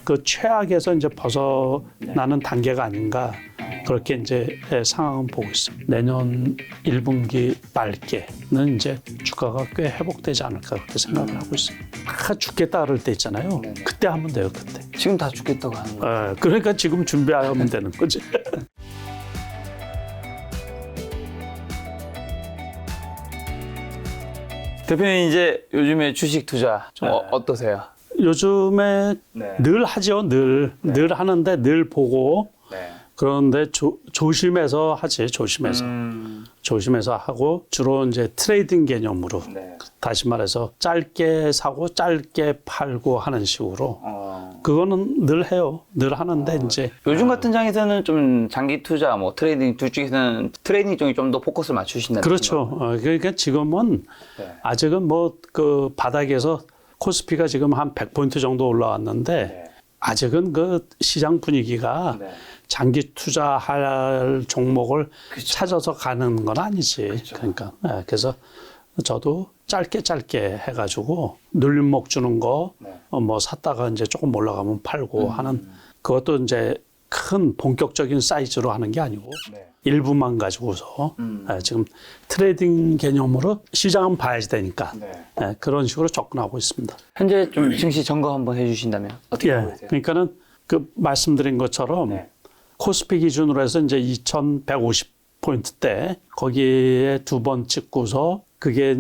그 최악에서 이제 벗어나는 단계가 아닌가 그렇게 이제 상황은 보고 있습니다. 내년 1분기 말께는 이제 주가가 꽤 회복되지 않을까 그렇게 생각을 하고 있습니다. 다 죽겠다 그럴 때 있잖아요. 그때 하면 돼요. 그때. 지금 다 죽겠다고 하는 거예요. 그러니까 지금 준비하면 되는 거지. 대표님 이제 요즘에 주식 투자 좀 어떠세요? 요즘에 늘 하죠. 늘 하는데 늘 보고 그런데 조심해서 하지. 조심해서 하고 주로 이제 트레이딩 개념으로 다시 말해서 짧게 사고 짧게 팔고 하는 식으로 그거는 늘 해요. 늘 하는데 이제 요즘 같은 장에서는 좀 장기 투자, 뭐 트레이딩 둘 중에서는 트레이딩 쪽에 좀 더 포커스를 맞추신다는 그렇죠. 그러니까 지금은 아직은 뭐 그 바닥에서 코스피가 지금 한 100포인트 정도 올라왔는데 아직은 그 시장 분위기가 장기 투자할 종목을 찾아서 가는 건 아니지. 그러니까 그래서 저도 짧게 해가지고 눌림목 주는 거 뭐 샀다가 이제 조금 올라가면 팔고 하는 그것도 이제 큰 본격적인 사이즈로 하는 게 아니고 일부만 가지고서 지금 트레이딩 개념으로 시장은 봐야지 되니까 그런 식으로 접근하고 있습니다. 현재 좀 증시 점검 한번 해주신다면 어떻게 보세요? 그러니까는 그 말씀드린 것처럼 코스피 기준으로 해서 이제 2150포인트대 거기에 두 번 찍고서 그게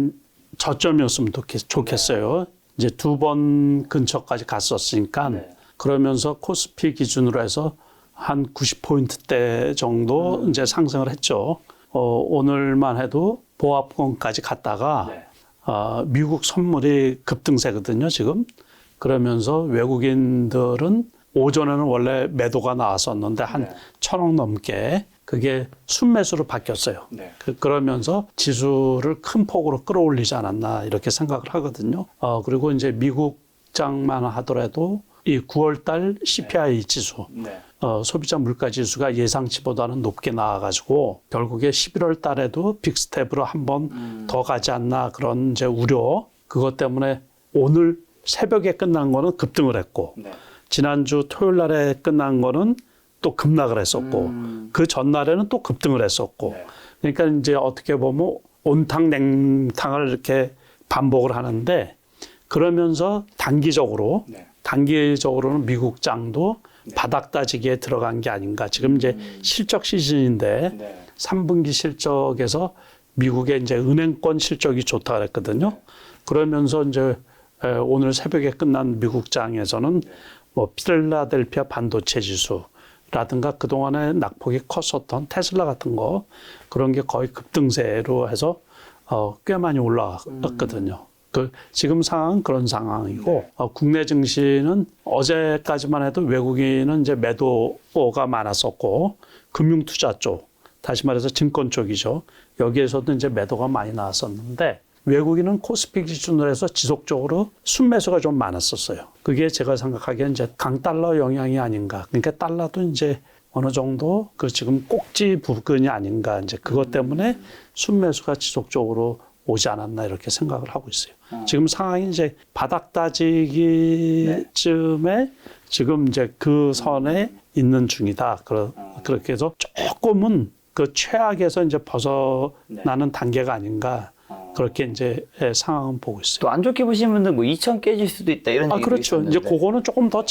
저점이었으면 좋겠어요. 이제 두 번 근처까지 갔었으니까 그러면서 코스피 기준으로 해서 한 90포인트대 정도 이제 상승을 했죠. 오늘만 해도 보합권까지 갔다가 미국 선물이 급등세거든요, 지금. 그러면서 외국인들은 오전에는 원래 매도가 나왔었는데 한 1,000억 넘게 그게 순매수로 바뀌었어요. 그러면서 지수를 큰 폭으로 끌어올리지 않았나 이렇게 생각을 하거든요. 그리고 이제 미국장만 하더라도 이 9월달 CPI 지수, 소비자 물가 지수가 예상치보다는 높게 나와가지고 결국에 11월 달에도 빅스텝으로 한 번 더 가지 않나 그런 이제 우려. 그것 때문에 오늘 새벽에 끝난 거는 급등을 했고 지난주 토요일 날에 끝난 거는 또 급락을 했었고 그 전날에는 또 급등을 했었고 그러니까 이제 어떻게 보면 온탕 냉탕을 이렇게 반복을 하는데 그러면서 단기적으로는 미국장도 바닥 따지기에 들어간 게 아닌가. 지금 이제 실적 시즌인데 3분기 실적에서 미국의 이제 은행권 실적이 좋다 그랬거든요. 그러면서 이제 오늘 새벽에 끝난 미국장에서는 뭐 필라델피아 반도체 지수라든가 그동안에 낙폭이 컸었던 테슬라 같은 거 그런 게 거의 급등세로 해서 꽤 많이 올라갔거든요. 지금 상황은 그런 상황이고 국내 증시는 어제까지만 해도 외국인은 이제 매도가 많았었고 금융투자 쪽, 다시 말해서 증권 쪽이죠. 여기에서도 이제 매도가 많이 나왔었는데 외국인은 코스피 기준으로 해서 지속적으로 순매수가 좀 많았었어요. 그게 제가 생각하기엔 이제 강달러 영향이 아닌가. 그러니까 달러도 이제 어느 정도 그 지금 꼭지 부근이 아닌가. 이제 그것 때문에 순매수가 지속적으로 오지 않았나 이렇게 생각을 하고 있어요. 지금 상황이 이제 바닥 따지기쯤에 지금 이제 그 선에 있는 중이다. 그렇게 해서 조금은 그 최악에서 이제 벗어나는 단계가 아닌가. 그렇게 이제 상황은 보고 있어요. 또 안 좋게 보시는 분들 뭐 2천 깨질 수도 있다 이런 얘기도 그렇죠. 있었는데. 이제 그거는 조금 더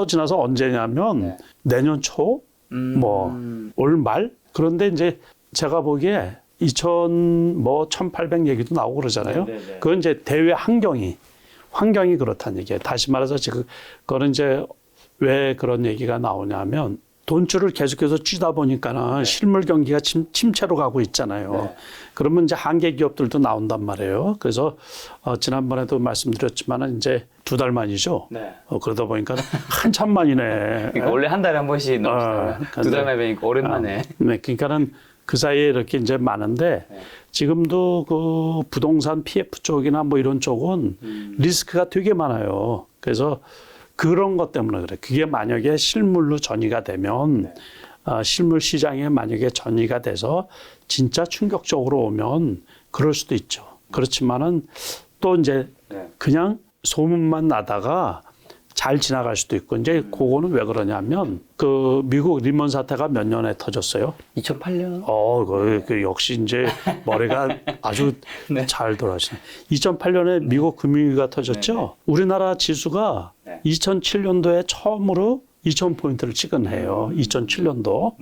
지나서 언제냐면 내년 초, 뭐 올 말. 그런데 이제 제가 보기에 1800 얘기도 나오고 그러잖아요. 그건 이제 대외 환경이 그렇다는 얘기예요. 다시 말해서 지금 그거는 이제 왜 그런 얘기가 나오냐면 돈줄을 계속해서 쥐다 보니까는 실물 경기가 침체로 가고 있잖아요. 그러면 이제 한계 기업들도 나온단 말이에요. 그래서 지난번에도 말씀드렸지만은 이제 2달 만이죠. 그러다 보니까 한참 만이네. 그러니까 원래 한 달에 한 번씩 나오시다가 2달 만에 뵈니까 오랜만에. 그러니까는 그 사이에 이렇게 이제 많은데 지금도 그 부동산 PF 쪽이나 뭐 이런 쪽은 리스크가 되게 많아요. 그래서 그런 것 때문에 그래. 그게 만약에 실물로 전이가 되면 실물 시장에 만약에 전이가 돼서 진짜 충격적으로 오면 그럴 수도 있죠. 그렇지만은 또 이제 그냥 소문만 나다가 잘 지나갈 수도 있고 이제 그거는 왜 그러냐면 그 미국 리먼 사태가 몇 년에 터졌어요? 2008년. 그 역시 이제 머리가 아주 네. 잘 돌아가시네. 2008년에 미국 금융위기가 터졌죠. 우리나라 지수가 2007년도에 처음으로 2,000포인트를 찍은 해요. 2007년도.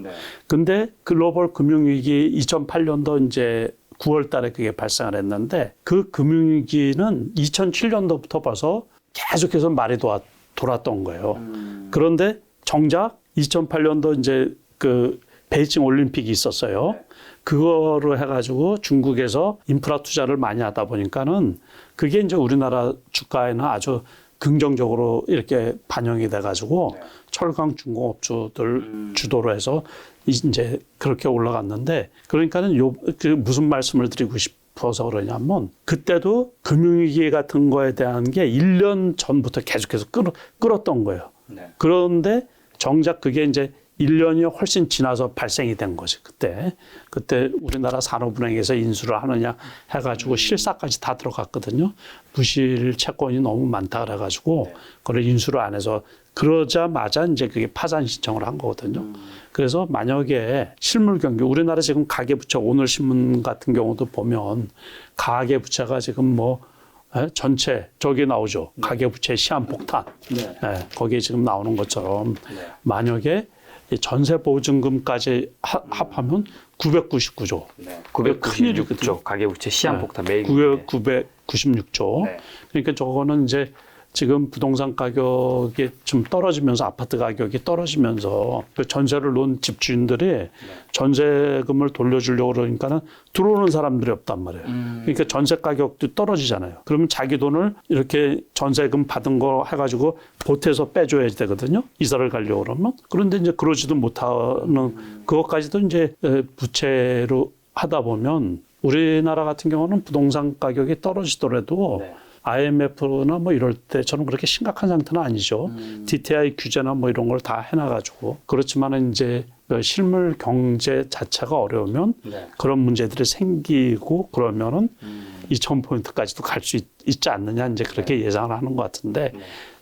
근데 글로벌 금융위기 2008년도 이제 9월 달에 그게 발생을 했는데 그 금융위기는 2007년도부터 벌써 계속해서 말이 돌았던 거예요. 그런데 정작 2008년도 이제 그 베이징 올림픽이 있었어요. 그거로 해가지고 중국에서 인프라 투자를 많이 하다 보니까는 그게 이제 우리나라 주가에는 아주 긍정적으로 이렇게 반영이 돼가지고 철강 중공업주들 주도로 해서 이제 그렇게 올라갔는데 그러니까는 그 무슨 말씀을 드리고 싶어서 그러냐면 그때도 금융위기 같은 거에 대한 게 1년 전부터 계속해서 끌었던 거예요. 그런데 정작 그게 이제 1년이 훨씬 지나서 발생이 된 거지, 그때. 그때 우리나라 산업은행에서 인수를 하느냐 해가지고 실사까지 다 들어갔거든요. 부실 채권이 너무 많다 그래가지고 그걸 인수를 안 해서 그러자마자 이제 그게 파산 신청을 한 거거든요. 그래서 만약에 실물 경기, 우리나라 지금 가계부채 오늘 신문 같은 경우도 보면 가계부채가 지금 뭐 전체 저기 나오죠. 가계부채 시한폭탄. 거기에 지금 나오는 것처럼 만약에 전세보증금까지 합하면 999조. 996조 가계부채 시한폭탄 매일. 996조. 그러니까 저거는 이제 지금 부동산 가격이 좀 떨어지면서 아파트 가격이 떨어지면서 그 전세를 놓은 집주인들이 전세금을 돌려주려고 그러니까는 들어오는 사람들이 없단 말이에요. 그러니까 전세 가격도 떨어지잖아요. 그러면 자기 돈을 이렇게 전세금 받은 거 해가지고 보태서 빼줘야 되거든요. 이사를 가려고 그러면. 그런데 이제 그러지도 못하는 그것까지도 이제 부채로 하다 보면 우리나라 같은 경우는 부동산 가격이 떨어지더라도 IMF나 뭐 이럴 때처럼 그렇게 심각한 상태는 아니죠. DTI 규제나 뭐 이런 걸 다 해놔가지고. 그렇지만은 이제 실물 경제 자체가 어려우면 그런 문제들이 생기고 그러면은 2,000포인트까지도 갈 수 있지 않느냐 이제 그렇게 예상을 하는 것 같은데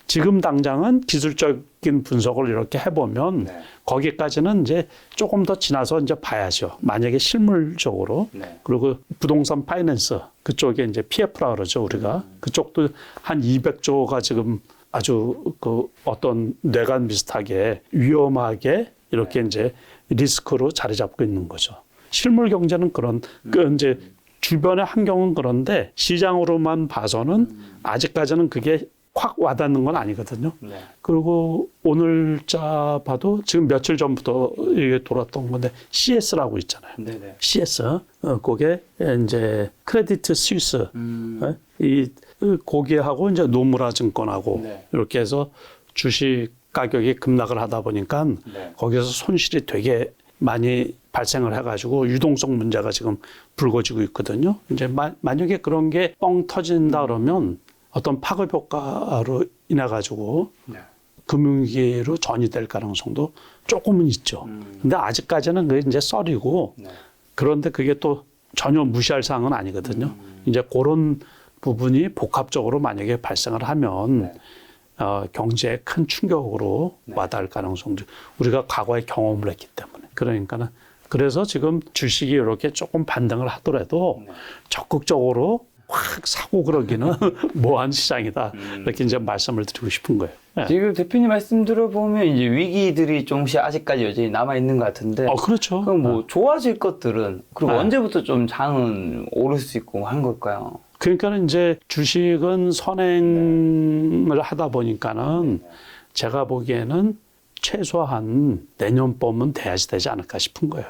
지금 당장은 기술적인 분석을 이렇게 해보면 거기까지는 이제 조금 더 지나서 이제 봐야죠. 만약에 실물적으로 그리고 부동산 파이낸스 그쪽에 이제 PF라 그러죠 우리가 그쪽도 한 200조가 지금 아주 그 어떤 뇌관 비슷하게 위험하게 이렇게 이제 리스크로 자리 잡고 있는 거죠. 실물 경제는 그런 그 이제 주변의 환경은 그런데 시장으로만 봐서는 아직까지는 그게 확 와닿는 건 아니거든요. 그리고 오늘자 봐도 지금 며칠 전부터 이게 돌았던 건데 CS라고 있잖아요. CS 그게 이제 크레디트 스위스 이 거기하고 이제 노무라 증권하고 이렇게 해서 주식 가격이 급락을 하다 보니까 거기서 손실이 되게 많이 발생을 해가지고 유동성 문제가 지금 불거지고 있거든요. 이제 만약에 그런 게 뻥 터진다 그러면 어떤 파급 효과로 인해 가지고 금융위기로 전이될 가능성도 조금은 있죠. 근데 아직까지는 그게 이제 썰이고 그런데 그게 또 전혀 무시할 사항은 아니거든요. 이제 그런 부분이 복합적으로 만약에 발생을 하면 경제에 큰 충격으로 와닿을 가능성도 우리가 과거에 경험을 했기 때문에 그러니까는 그래서 지금 주식이 이렇게 조금 반등을 하더라도 적극적으로 확 사고 그러기는 뭐한 시장이다. 이렇게 이제 말씀을 드리고 싶은 거예요. 지금 대표님 말씀 들어보면 이제 위기들이 조금씩 아직까지 여전히 남아있는 것 같은데. 그렇죠. 그럼 뭐 좋아질 것들은 그리고 언제부터 좀 장은 오를 수 있고 한 걸까요? 그러니까는 이제 주식은 선행을 하다 보니까는 제가 보기에는 최소한 내년 봄은 돼야지 되지 않을까 싶은 거예요.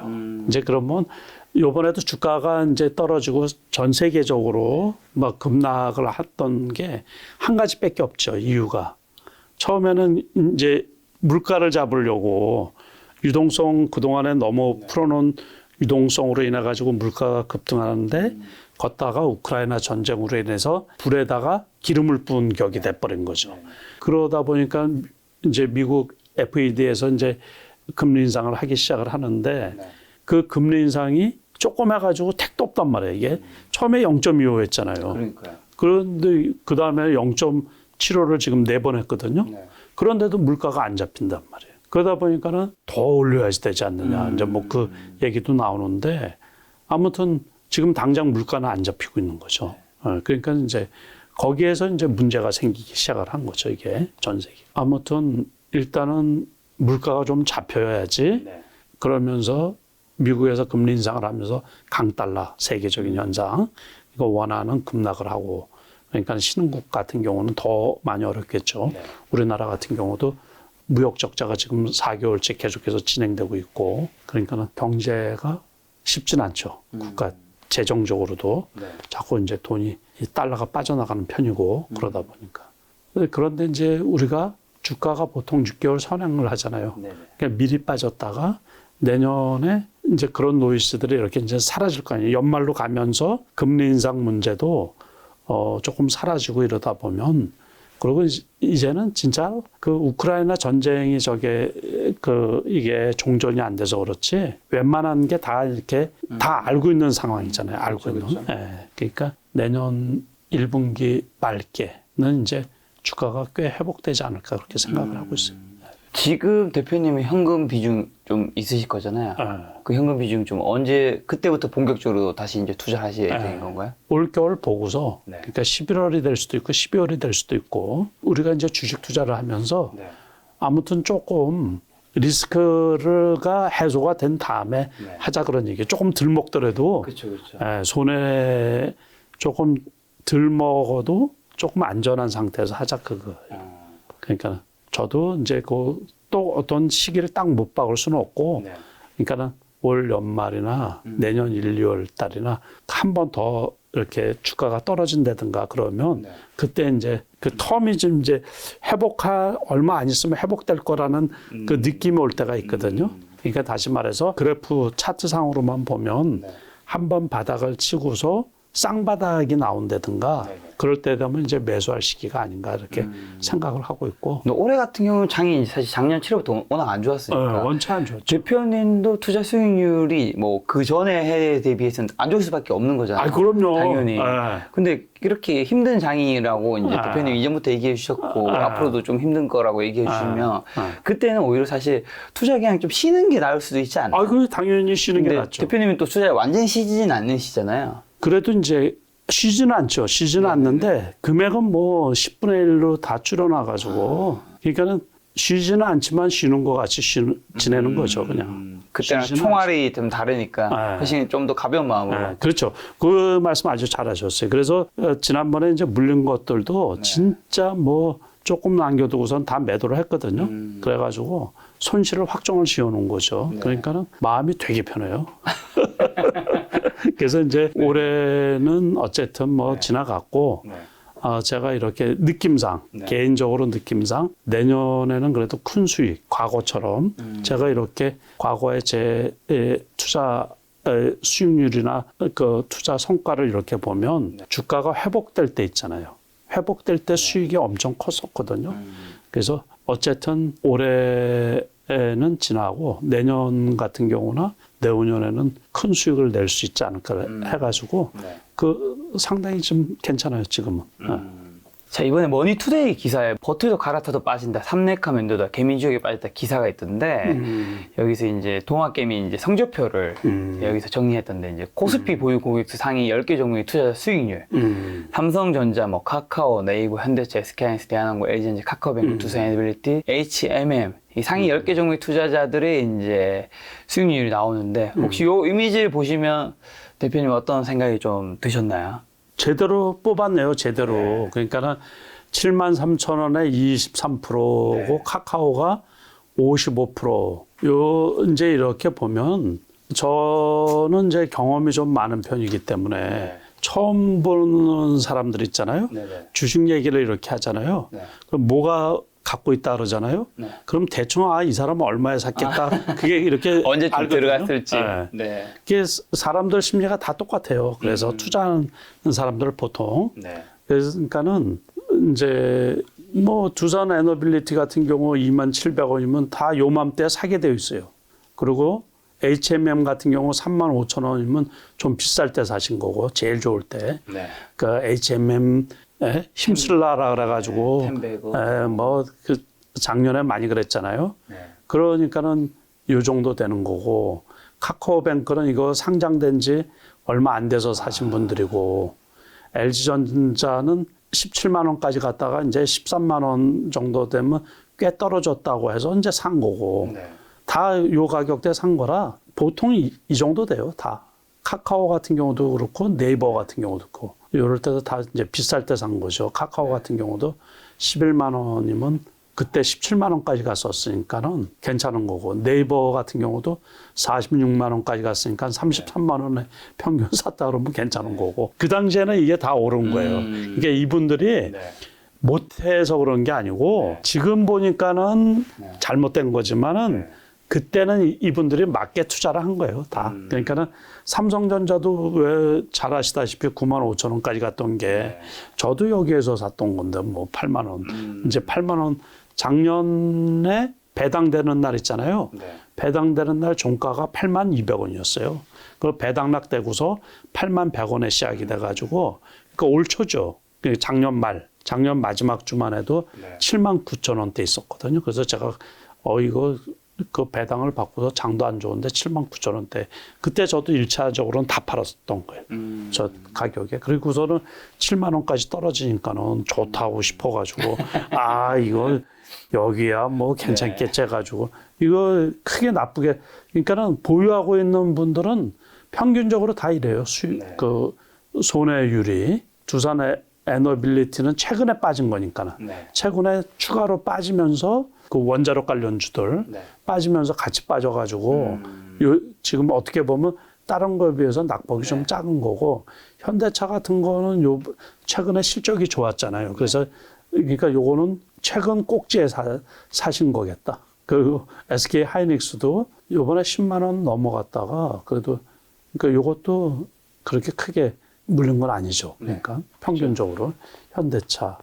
이제 그러면 요번에도 주가가 이제 떨어지고 전 세계적으로 막 급락을 했던 게 한 가지밖에 없죠. 이유가. 처음에는 이제 물가를 잡으려고 유동성 그동안에 너무 풀어놓은 유동성으로 인해 가지고 물가가 급등하는데 걷다가 우크라이나 전쟁으로 인해서 불에다가 기름을 부은 격이 돼버린 거죠. 그러다 보니까 이제 미국 FED에서 이제 금리 인상을 하기 시작을 하는데 그 금리 인상이 조금 해가지고 택도 없단 말이에요. 이게 처음에 0.25였잖아요. 그러니까요. 그런데 그 다음에 0.75 치료를 지금 4번 했거든요. 네. 그런데도 물가가 안 잡힌단 말이에요. 그러다 보니까는 더 올려야지 되지 않느냐. 이제 뭐 그 얘기도 나오는데 아무튼 지금 당장 물가는 안 잡히고 있는 거죠. 그러니까 이제 거기에서 이제 문제가 생기기 시작을 한 거죠. 이게 전 세계. 아무튼 일단은 물가가 좀 잡혀야지. 네. 그러면서 미국에서 금리 인상을 하면서 강달러 세계적인 현상 이거 원화는 급락을 하고 그러니까 신흥국 같은 경우는 더 많이 어렵겠죠. 네. 우리나라 같은 경우도 무역 적자가 지금 4개월째 계속해서 진행되고 있고 그러니까 경제가 쉽진 않죠. 국가 재정적으로도 네. 자꾸 이제 돈이 이 달러가 빠져나가는 편이고 그러다 보니까 그런데 이제 우리가 주가가 보통 6개월 선행을 하잖아요. 네. 그러니까 미리 빠졌다가 내년에 이제 그런 노이즈들이 이렇게 이제 사라질 거 아니에요. 연말로 가면서 금리 인상 문제도 조금 사라지고 이러다 보면 그리고 이제는 진짜 그 우크라이나 전쟁이 이게 종전이 안 돼서 그렇지 웬만한 게 다 이렇게 다 알고 있는 상황이잖아요. 알고 있는. 그렇죠. 예. 그러니까 내년 1분기 말께는 이제 주가가 꽤 회복되지 않을까 그렇게 생각을 하고 있어요. 지금 대표님이 현금 비중 좀 있으실 거잖아요. 그 현금 비중 좀 언제 그때부터 본격적으로 다시 이제 투자하실 예정인 건가요? 올겨울 보고서 네. 그러니까 11월이 될 수도 있고 12월이 될 수도 있고 우리가 이제 주식 투자를 하면서 네. 아무튼 조금 리스크가 해소가 된 다음에 네. 하자 그런 얘기. 조금 덜 먹더라도 그렇죠, 그렇죠. 손해 조금 덜 먹어도 조금 안전한 상태에서 하자 그거. 그러니까 저도 이제 또 어떤 시기를 딱 못 박을 수는 없고, 네. 그러니까는 올 연말이나 내년 1, 2월 달이나 한 번 더 이렇게 주가가 떨어진다든가 그러면 네. 그때 이제 그 텀이 좀 이제 얼마 안 있으면 회복될 거라는 그 느낌이 올 때가 있거든요. 그러니까 다시 말해서 그래프 차트상으로만 보면 네. 한 번 바닥을 치고서 쌍바닥이 나온다든가 네네. 그럴 때 되면 이제 매수할 시기가 아닌가 이렇게 생각을 하고 있고. 근데 올해 같은 경우는 장이 사실 작년 7월부터 워낙 안 좋았으니까 원체 안 좋았죠. 대표님도 투자 수익률이 뭐 그 전에 해에 대비해서는 안 좋을 수밖에 없는 거잖아요. 그럼요. 당연히. 예. 근데 이렇게 힘든 장이라고 이제 아. 대표님 이전부터 얘기해 주셨고 앞으로도 좀 힘든 거라고 얘기해 주시면 그때는 오히려 사실 투자 그냥 좀 쉬는 게 나을 수도 있지 않나요? 그 당연히 쉬는 게 근데 낫죠. 대표님은 또 투자에 완전히 쉬지는 않으시잖아요. 그래도 이제 쉬지는 않죠. 쉬지는 않는데 금액은 뭐 10분의 1로 다 줄여놔가지고 그러니까는 쉬지는 않지만 쉬는 것 같이 지내는 거죠. 그냥. 그때랑 쉬지는 총알이 좀 다르니까 네. 훨씬 좀 더 가벼운 마음으로. 그렇죠. 그 말씀 아주 잘하셨어요. 그래서 지난번에 이제 물린 것들도 진짜 뭐 조금 남겨두고선 다 매도를 했거든요. 그래가지고 손실을 확정을 지어놓은 거죠. 그러니까는 마음이 되게 편해요. 그래서 이제 올해는 어쨌든 뭐 지나갔고 제가 이렇게 느낌상 개인적으로 느낌상 내년에는 그래도 큰 수익 과거처럼 제가 이렇게 과거에 제 투자 수익률이나 그 투자 성과를 이렇게 보면 주가가 회복될 때 있잖아요. 회복될 때 수익이 엄청 컸었거든요. 그래서 어쨌든 올해는 지나고 내년 같은 경우나 내후년에는 큰 수익을 낼 수 있지 않을까 해가지고 그 상당히 좀 괜찮아요 지금은. 자, 이번에 머니투데이 기사에 버트도 갈아타도 빠진다, 삼레카 맨도다, 개민주역에 빠졌다 기사가 있던데 여기서 이제 동학개미 이제 성적표를 여기서 정리했던데 이제 코스피 보유 고객수 상위 10개 종목의 투자자 수익률 삼성전자, 뭐 카카오, 네이버, 현대차, SK하이닉스, 대한항공, LG전자, 카카오뱅크, 두산에너빌리티, HMM 이 상위 10개 종목의 투자자들의 이제 수익률이 나오는데 혹시 요 이미지를 보시면 대표님 어떤 생각이 좀 드셨나요? 제대로 뽑았네요, 제대로. 그러니까는 73,000원에 23%고 카카오가 55%. 요 이제 이렇게 보면 저는 이제 경험이 좀 많은 편이기 때문에 처음 보는 사람들 있잖아요. 주식 얘기를 이렇게 하잖아요. 그럼 뭐가 갖고 있다 그러잖아요. 그럼 대충 이 사람은 얼마에 샀겠다. 그게 이렇게 언제쯤 알거든요. 들어갔을지. 그게 사람들 심리가 다 똑같아요. 그래서 투자하는 사람들 보통. 그러니까는 이제 뭐 두산 에너빌리티 같은 경우 27,000원이면 다 요맘때 사게 되어 있어요. 그리고 HMM 같은 경우 35,000원이면 좀 비쌀 때 사신 거고 제일 좋을 때. 그 HMM 예? 힘쓸라라 그래가지고 템베고. 뭐그 작년에 많이 그랬잖아요. 네. 그러니까는 요 정도 되는 거고 카카오뱅크는 이거 상장된 지 얼마 안 돼서 사신 분들이고 LG전자는 17만 원까지 갔다가 이제 13만 원 정도 되면 꽤 떨어졌다고 해서 이제 산 거고 네. 다 요 가격대 산 거라 보통 이 정도 돼요. 다 카카오 같은 경우도 그렇고 네이버 같은 경우도 그렇고 이럴 때도 다 이제 비쌀 때 산 거죠. 카카오 같은 경우도 11만 원이면 그때 17만 원까지 갔었으니까는 괜찮은 거고 네이버 같은 경우도 46만 원까지 갔으니까 33만 원에 평균 샀다 그러면 괜찮은 거고 그 당시에는 이게 다 오른 거예요. 이게 이분들이 네. 못해서 그런 게 아니고 지금 보니까는 잘못된 거지만은 그때는 이분들이 맞게 투자를 한 거예요. 다. 그러니까는 삼성전자도 왜 잘 아시다시피 9만 5천 원까지 갔던 게 저도 여기에서 샀던 건데 뭐 8만 원. 이제 8만 원 작년에 배당되는 날 있잖아요. 네. 배당되는 날 종가가 8만 200원이었어요. 그 배당락되고서 8만 100원에 시작이 돼가지고 그러니까 올 초죠. 작년 마지막 주만 해도 7만 9천 원대 있었거든요. 그래서 제가 이거 그 배당을 받고서 장도 안 좋은데 7만 9천 원대. 그때 저도 1차적으로는 다 팔았던 거예요. 저 가격에. 그리고서는 7만 원까지 떨어지니까는 좋다고 싶어가지고 이거 여기야 뭐 괜찮겠지 해가지고 이거 크게 나쁘게 그러니까는 보유하고 있는 분들은 평균적으로 다 이래요. 그 손해율이 두산의 에너빌리티는 최근에 빠진 거니까는 최근에 추가로 빠지면서 그 원자력 관련주들 빠지면서 같이 빠져가지고 지금 어떻게 보면 다른 거에 비해서 낙폭이 좀 작은 거고 현대차 같은 거는 최근에 실적이 좋았잖아요. 그래서 그러니까 요거는 최근 꼭지에 사신 거겠다. 그리고 SK 하이닉스도 요번에 10만 원 넘어갔다가 그래도 그러니까 요것도 그렇게 크게 물린 건 아니죠. 그러니까 평균적으로 현대차,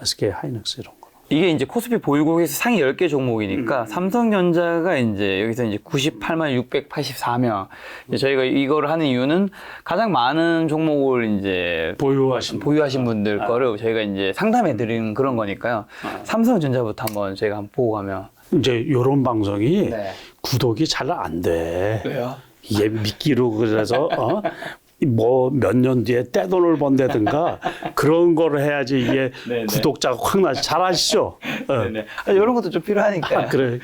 SK 하이닉스 이런 거. 이게 이제 코스피 보유국에서 상위 10개 종목이니까 삼성전자가 이제 여기서 이제 98만 684명. 이제 저희가 이거를 하는 이유는 가장 많은 종목을 이제 보유하신 분들 거를 저희가 이제 상담해 드리는 그런 거니까요. 삼성전자부터 한번 저희가 한번 보고 가면. 이제 요런 방송이 구독이 잘 안 돼. 왜요? 이게 미끼로 그래서 뭐 몇 년 뒤에 떼돈을 번다든가 그런 거를 해야지 이게 구독자가 확 나지. 잘 아시죠? 네네. 이런 것도 좀 필요하니까. 그래.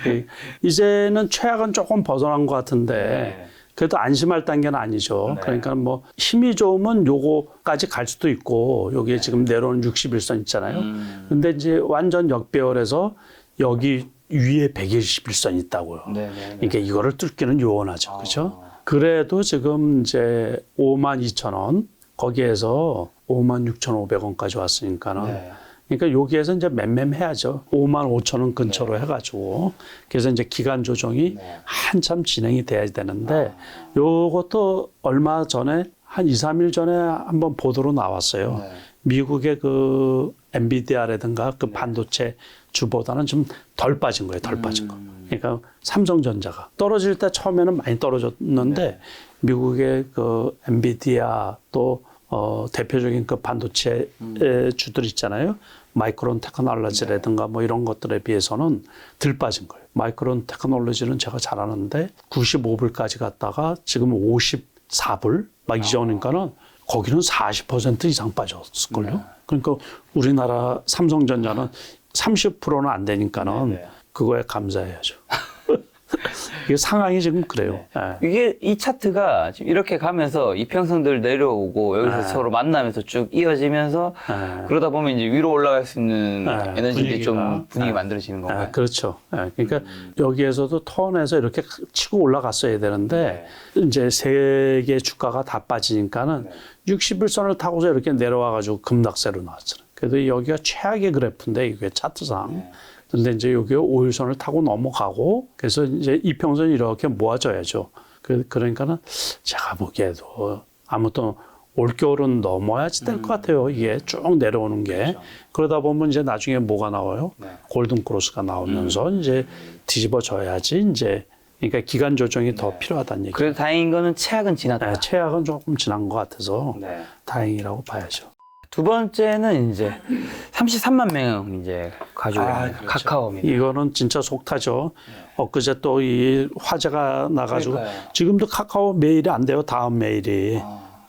이제는 최악은 조금 벗어난 것 같은데 그래도 안심할 단계는 아니죠. 그러니까 뭐 힘이 좋으면 요거까지 갈 수도 있고 여기에 지금 내려오는 61선 있잖아요. 근데 이제 완전 역배열해서 여기 위에 121선 있다고요. 그러니까 이거를 뚫기는 요원하죠. 그렇죠? 그래도 지금 이제 52,000원 거기에서 56,500원까지 왔으니까는 그러니까 여기에서 이제 맴매해야죠. 55,000원 근처로 해가지고 그래서 이제 기간 조정이 한참 진행이 돼야 되는데 요것도 얼마 전에 한 2, 3일 전에 한번 보도로 나왔어요. 미국의 그 엔비디아라든가 그 반도체 주보다는 좀 덜 빠진 거예요. 덜 빠진 거. 그러니까 삼성전자가 떨어질 때 처음에는 많이 떨어졌는데 미국의 그 엔비디아 또 대표적인 그 반도체 주들 있잖아요. 마이크론 테크놀로지라든가 뭐 이런 것들에 비해서는 덜 빠진 거예요. 마이크론 테크놀로지는 제가 잘 아는데 95불까지 갔다가 지금 54불 막 이전이니까는 거기는 40% 이상 빠졌을걸요. 그러니까 우리나라 삼성전자는 30%는 안 되니까는 그거에 감사해야죠. 이게 상황이 지금 그래요. 이게 이 차트가 지금 이렇게 가면서 이평선들 내려오고 여기서 서로 만나면서 쭉 이어지면서 그러다 보면 이제 위로 올라갈 수 있는 에너지들이 좀 분위기 만들어지는 건가요? 그렇죠. 그러니까 여기에서도 턴에서 이렇게 치고 올라갔어야 되는데 이제 세계 주가가 다 빠지니까는 61선을 타고서 이렇게 내려와가지고 급락세로 나왔잖아요. 그래도 여기가 최악의 그래프인데 이게 차트상. 근데 이제 여기 5일선을 타고 넘어가고 그래서 이제 이평선이 이렇게 모아져야죠. 그러니까는 제가 보기에도 아무튼 올겨울은 넘어야지 될 것 같아요. 이게 쭉 내려오는 게. 그러다 보면 이제 나중에 뭐가 나와요? 골든크로스가 나오면서 이제 뒤집어져야지 이제 그러니까 기간 조정이 더 필요하다는 얘기죠. 그래도 다행인 거는 최악은 지났다. 최악은 조금 지난 것 같아서 다행이라고 봐야죠. 두 번째는 이제 33만 명 이제 가지고 있는 그렇죠. 카카오입니다. 이거는 진짜 속 타죠. 엊그제 또 이 화제가 나가지고 그러니까요. 지금도 카카오 메일이 안 돼요. 다음 메일이.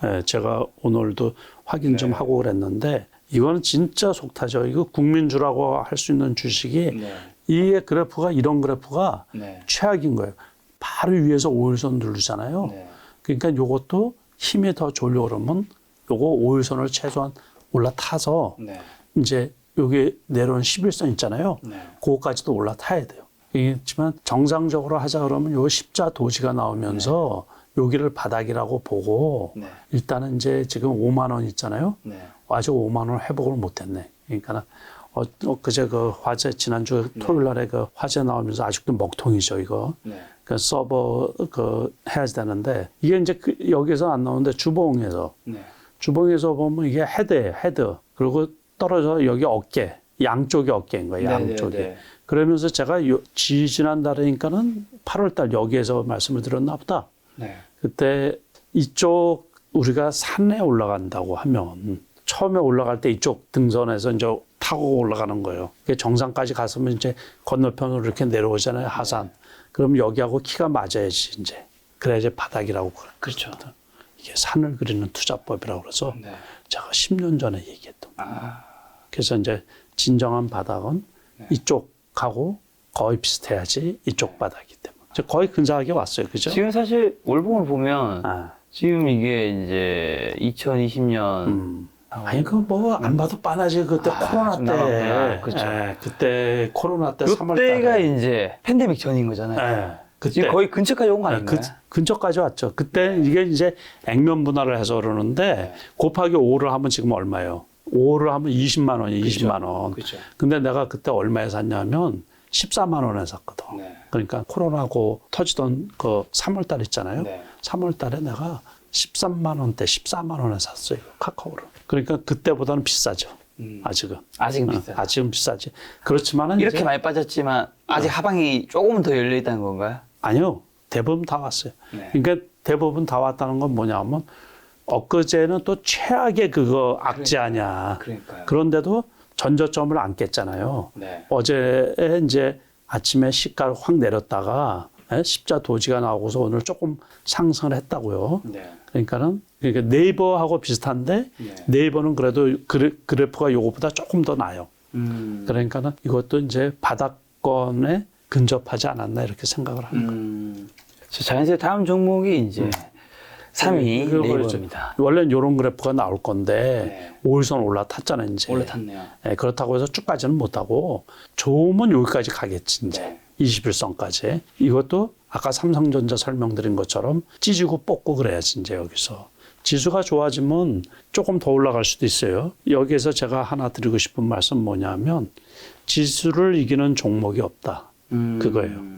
예, 제가 오늘도 확인 좀 하고 그랬는데 이거는 진짜 속 타죠. 이거 국민주라고 할 수 있는 주식이 네. 이 그래프가 이런 그래프가 네. 최악인 거예요. 바로 위에서 5일선 누르잖아요. 네. 그러니까 요것도 힘이 더 졸려 그러면 요거 5일선을 최소한 올라타서 네. 이제 여기 내려온 11선 있잖아요. 네. 그거까지도 올라타야 돼요. 이겠지만 정상적으로 하자 그러면 요 십자 도지가 나오면서 여기를 바닥이라고 보고 네. 일단은 이제 지금 5만 원 있잖아요. 네. 아직 5만 원 회복을 못했네. 그러니까 그제 그 화재 지난주 토요일 날에 그 화재 나오면서 아직도 먹통이죠 이거. 네. 그 서버 해야 되는데 이게 이제 여기서 안 나오는데 주봉에서 네. 주봉에서 보면 이게 헤드예요 헤드. 그리고 떨어져 여기 어깨 양쪽이 어깨인 거예요 양쪽이. 네. 그러면서 제가 지난달이니까는 8월달 여기에서 말씀을 드렸나 보다. 네. 그때 이쪽 우리가 산에 올라간다고 하면 처음에 올라갈 때 이쪽 등선에서 이제 타고 올라가는 거예요. 그게 정상까지 갔으면 이제 건너편으로 이렇게 내려오잖아요, 하산. 그럼 여기하고 키가 맞아야지 이제. 그래야지 바닥이라고 그렇죠. 이게 산을 그리는 투자법이라고 그래서 네. 제가 10년 전에 얘기했던 거예요. 아. 그래서 이제 진정한 바닥은 이쪽하고 거의 비슷해야지 이쪽 바닥이기 때문에. 이제 거의 근사하게 왔어요. 그죠? 지금 사실 월봉을 보면 아. 지금 이게 이제 2020년 아니 그 뭐 안 봐도 뻔하지 그때 코로나 좀 때 남았구나. 그쵸. 그때 코로나 때 3월 이때가 달에 이제 팬데믹 전인 거잖아요. 그때 지금 거의 근처까지 온 거 아닌가요? 근처까지 왔죠. 그때 이게 이제 액면 분할을 해서 그러는데 곱하기 5를 하면 지금 얼마예요? 5를 하면 20만 원이 20만 원. 그렇죠. 근데 내가 그때 얼마에 샀냐면 14만 원에 샀거든. 네. 그러니까 코로나고 터지던 그 3월 달 있잖아요. 네. 3월 달에 내가 13만 원대 14만 원에 샀어요. 카카오를. 그러니까 그때보다는 비싸죠. 아직은. 아직은 비싸요. 아직은 비싸지. 그렇지만은 이렇게 이제 많이 빠졌지만 아직 하방이 조금은 더 열려 있다는 건가요? 아니요. 대부분 다 왔어요. 네. 그러니까 대부분 다 왔다는 건 뭐냐면 엊그제는 또 최악의 그거 악재 아니야. 그러니까요. 그런데도 전저점을 안 깼잖아요. 네. 어제 이제 아침에 시가를 확 내렸다가 십자 도지가 나오고서 오늘 조금 상승을 했다고요. 네. 그러니까 네이버하고 비슷한데 네. 네이버는 그래도 그래프가 요거보다 조금 더 나아요. 음. 그러니까는 이것도 이제 바닥권에 근접하지 않았나 이렇게 생각을 하는 거예요. 자연스레 다음 종목이 이제 3위 그거 네이버입니다. 원래는 이런 그래프가 나올 건데 네. 5일선 올라탔잖아요. 이제. 올라탔네요. 네, 그렇다고 해서 쭉 가지는 못하고 좋으면 여기까지 가겠지 이제. 네. 21선까지. 이것도 아까 삼성전자 설명드린 것처럼 찢고 뽑고 그래야지 이제 여기서. 지수가 좋아지면 조금 더 올라갈 수도 있어요. 여기에서 제가 하나 드리고 싶은 말씀 뭐냐면 지수를 이기는 종목이 없다. 그거예요.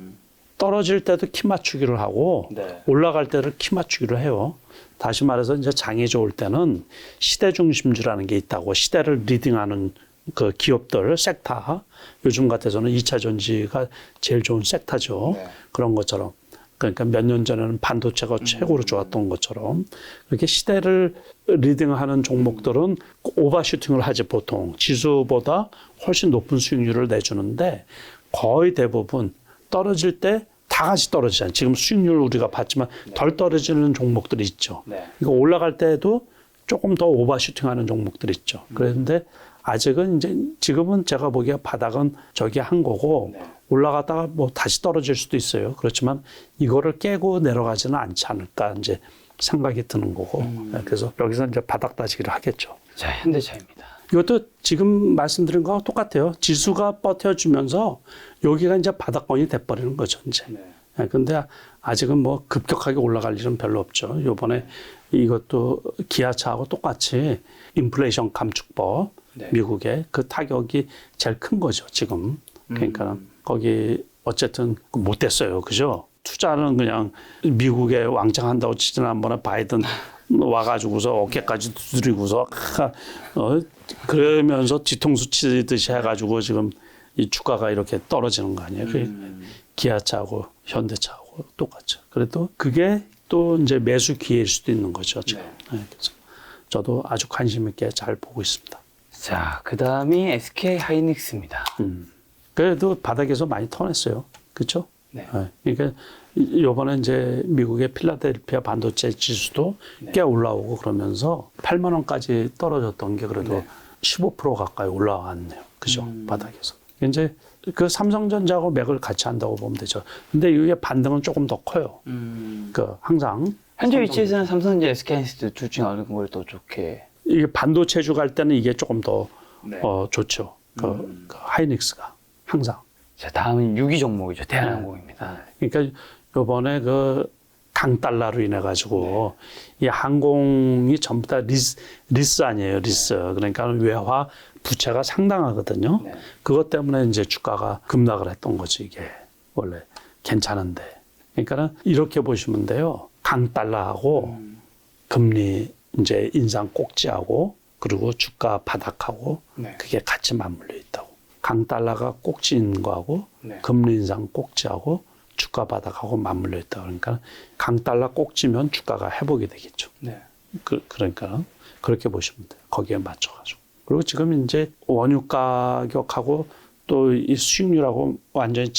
떨어질 때도 키 맞추기를 하고 네. 올라갈 때를 키 맞추기를 해요. 다시 말해서 이제 장이 좋을 때는 시대 중심주라는 게 있다고 시대를 리딩하는 그 기업들 섹터 요즘 같아서는 2차 전지가 제일 좋은 섹터죠. 네. 그런 것처럼 그러니까 몇 년 전에는 반도체가 최고로 좋았던 것처럼 이렇게 시대를 리딩하는 종목들은 오버슈팅을 하지 보통 지수보다 훨씬 높은 수익률을 내주는데 거의 대부분 떨어질 때 다 같이 떨어지잖아요. 지금 수익률 우리가 봤지만 덜 떨어지는 종목들이 있죠. 네. 이거 올라갈 때도 조금 더 오버슈팅하는 종목들이 있죠. 그런데 아직은 이제 지금은 제가 보기에 바닥은 저기 한 거고 네. 올라갔다가 뭐 다시 떨어질 수도 있어요. 그렇지만 이거를 깨고 내려가지는 않지 않을까 이제 생각이 드는 거고. 그래서 여기서 이제 바닥 따지기를 하겠죠. 자, 현대차입니다. 이것도 지금 말씀드린 거와 똑같아요. 지수가 버텨주면서 여기가 이제 바닥권이 돼버리는 거죠, 이제. 네. 근데 아직은 뭐 급격하게 올라갈 일은 별로 없죠. 요번에 이것도 기아차하고 똑같이 인플레이션 감축법, 네. 미국의 그 타격이 제일 큰 거죠, 지금. 그러니까 거기 어쨌든 못 됐어요. 그죠? 투자는 그냥 미국에 왕창한다고 지난번에 바이든 와가지고서 어깨까지 두드리고서 그러면서 뒤통수 치듯이 해가지고 지금 이 주가가 이렇게 떨어지는 거 아니에요. 기아차하고 현대차하고 똑같죠. 그래도 그게 또 이제 매수 기회일 수도 있는 거죠. 지금. 네. 그래서 저도 아주 관심 있게 잘 보고 있습니다. 자, 그 다음이 SK 하이닉스입니다. 그래도 바닥에서 많이 터냈어요. 그렇죠? 네. 그러니까 이번에 이제 미국의 필라델피아 반도체 지수도 꽤 올라오고 그러면서 8만 원까지 떨어졌던 게 그래도 15% 가까이 올라왔네요. 그죠? 바닥에서. 이제 그 삼성전자하고 맥을 같이 한다고 보면 되죠. 근데 이게 반등은 조금 더 커요. 그 항상 현재 위치에서는 삼성전자, SK 하이닉스 둘 중에 어느 걸 더 좋게? 이게 반도체주 갈 때는 이게 조금 더 좋죠. 그 하이닉스가 항상. 자, 다음은 6위 종목이죠. 대한항공입니다. 그러니까 요번에 그 강달러로 인해 가지고 이 항공이 전부 다 리스 아니에요. 리스. 그러니까 외화 부채가 상당하거든요. 그것 때문에 이제 주가가 급락을 했던 거지 이게 원래 괜찮은데. 그러니까는 이렇게 보시면 돼요. 강달러하고 금리 이제 인상 꼭지하고 그리고 주가 바닥하고 그게 같이 맞물려 있다고. 강달러가 꼭지인 거하고 금리 인상 꼭지하고 주가 바닥하고 맞물려 있다. 그러니까 강달러 꼭지면 주가가 회복이 되겠죠. 그러니까 그렇게 보시면 돼요. 거기에 맞춰가지고. 그리고 지금 이제 원유 가격하고 또 이 수익률하고 완전히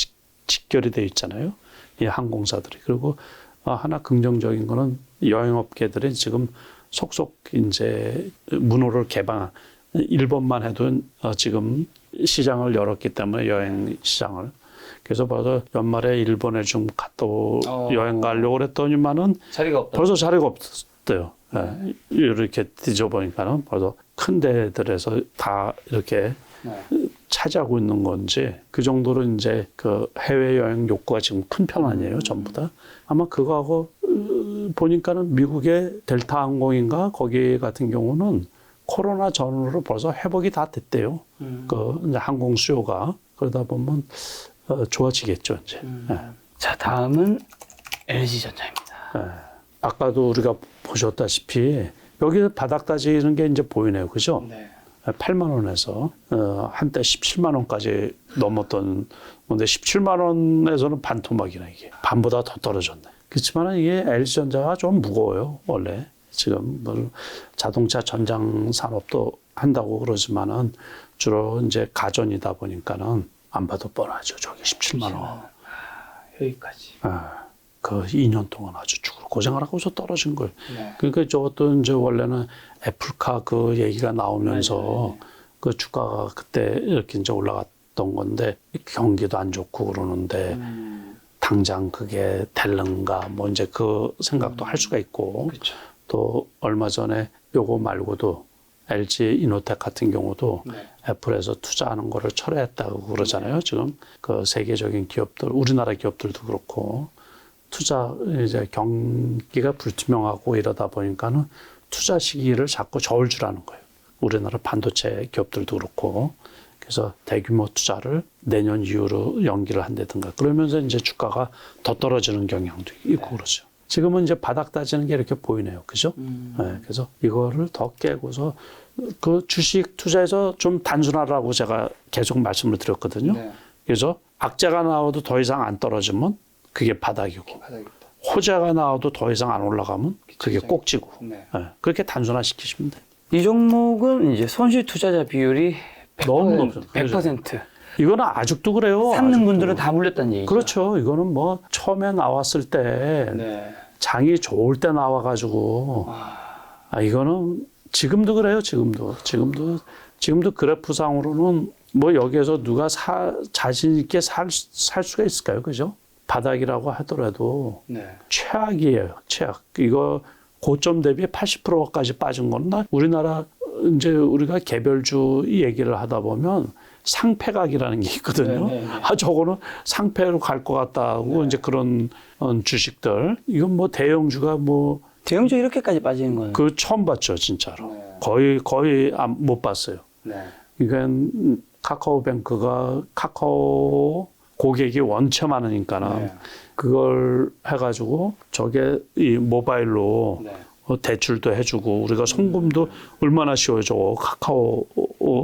직결이 되어 있잖아요. 이 항공사들이. 그리고 하나 긍정적인 거는 여행업계들이 지금 속속 이제 문호를 개방. 일본만 해도 지금 시장을 열었기 때문에 여행 시장을. 그래서 벌써 연말에 일본에 좀 갔다 여행 가려고 그랬더니만은 자리가 없다. 벌써 자리가 없었대요. 이렇게 뒤져보니까는 벌써 큰 데들에서 다 이렇게 차지하고 있는 건지 그 정도로 이제 그 해외여행 욕구가 지금 큰 편 아니에요, 전부 다. 아마 그거하고 보니까는 미국의 델타 항공인가 거기 같은 경우는 코로나 전후로 벌써 회복이 다 됐대요. 그 이제 항공 수요가. 그러다 보면 좋아지겠죠, 이제. 자, 다음은 LG전자입니다. 아까도 우리가 보셨다시피 여기 바닥 다지는 게 이제 보이네요. 그죠? 8만 원에서 한때 17만 원까지 넘었던 건데 17만 원에서는 반토막이네 이게. 반보다 더 떨어졌네. 그렇지만 이게 LG전자가 좀 무거워요. 원래. 지금 뭐 자동차 전장 산업도 한다고 그러지만은 주로 이제 가전이다 보니까는 안 봐도 뻔하죠. 저기 17만 원. 여기까지. 그 2년 동안 아주 죽으로 고생을 하고서 떨어진 걸. 그러니까 저것도 이제 원래는 애플카 그 얘기가 나오면서 그 주가가 그때 이렇게 이제 올라갔던 건데 경기도 안 좋고 그러는데 당장 그게 될는가 뭐 이제 그 생각도 할 수가 있고 또 얼마 전에 요거 말고도 LG 이노텍 같은 경우도 애플에서 투자하는 거를 철회했다고 그러잖아요. 지금 그 세계적인 기업들, 우리나라 기업들도 그렇고 투자 이제 경기가 불투명하고 이러다 보니까는 투자 시기를 자꾸 저울질하는 거예요. 우리나라 반도체 기업들도 그렇고 그래서 대규모 투자를 내년 이후로 연기를 한다든가 그러면서 이제 주가가 더 떨어지는 경향도 있고 그러죠. 지금은 이제 바닥 다지는 게 이렇게 보이네요. 그죠? 그래서 이거를 더 깨고서 그 주식 투자에서 좀 단순하라고 제가 계속 말씀을 드렸거든요. 그래서 악재가 나와도 더 이상 안 떨어지면 그게 바닥이고 호재가 나와도 더 이상 안 올라가면 그게 꼭지고 그렇게 단순화시키시면 돼요. 이 종목은 이제 손실 투자자 비율이 100%, 너무 높죠. 100%. 이거는 아직도 그래요. 삼는 아직도. 분들은 다 물렸다는 얘기죠. 그렇죠. 이거는 뭐 처음에 나왔을 때 장이 좋을 때 나와가지고 이거는 지금도 그래요. 지금도 그래프상으로는 뭐 여기에서 누가 자신 있게 살 수가 있을까요? 그죠? 바닥이라고 하더라도 최악이에요. 최악. 이거 고점 대비 80%까지 빠진 건 우리나라 이제 우리가 개별주 얘기를 하다 보면 상패각이라는 게 있거든요. 저거는 상패로 갈 것 같다고 이제 그런 주식들. 이건 뭐 대형주가 뭐 대형주 이렇게까지 빠지는 거는 그 처음 봤죠, 진짜로. 거의 못 봤어요. 그러니까 카카오뱅크가 카카오 고객이 원체 많으니까는 그걸 해가지고 저게 이 모바일로 대출도 해주고 우리가 송금도 얼마나 쉬워요. 저거 카카오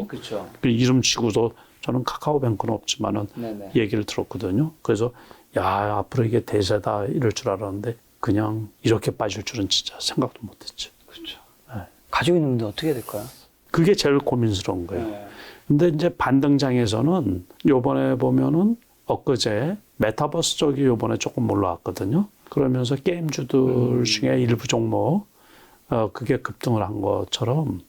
그 이름 치고도 저는 카카오뱅크는 없지만은 얘기를 들었거든요. 그래서 야 앞으로 이게 대세다 이럴 줄 알았는데 그냥 이렇게 빠질 줄은 진짜 생각도 못했죠. 가지고 있는 분들 어떻게 해야 될까요? 그게 제일 고민스러운 거예요. 네. 근데 이제 반등장에서는 요번에 보면은 엊그제 메타버스 쪽이 요번에 조금 올라왔거든요. 그러면서 게임주들 중에 일부 종목 그게 급등을 한 것처럼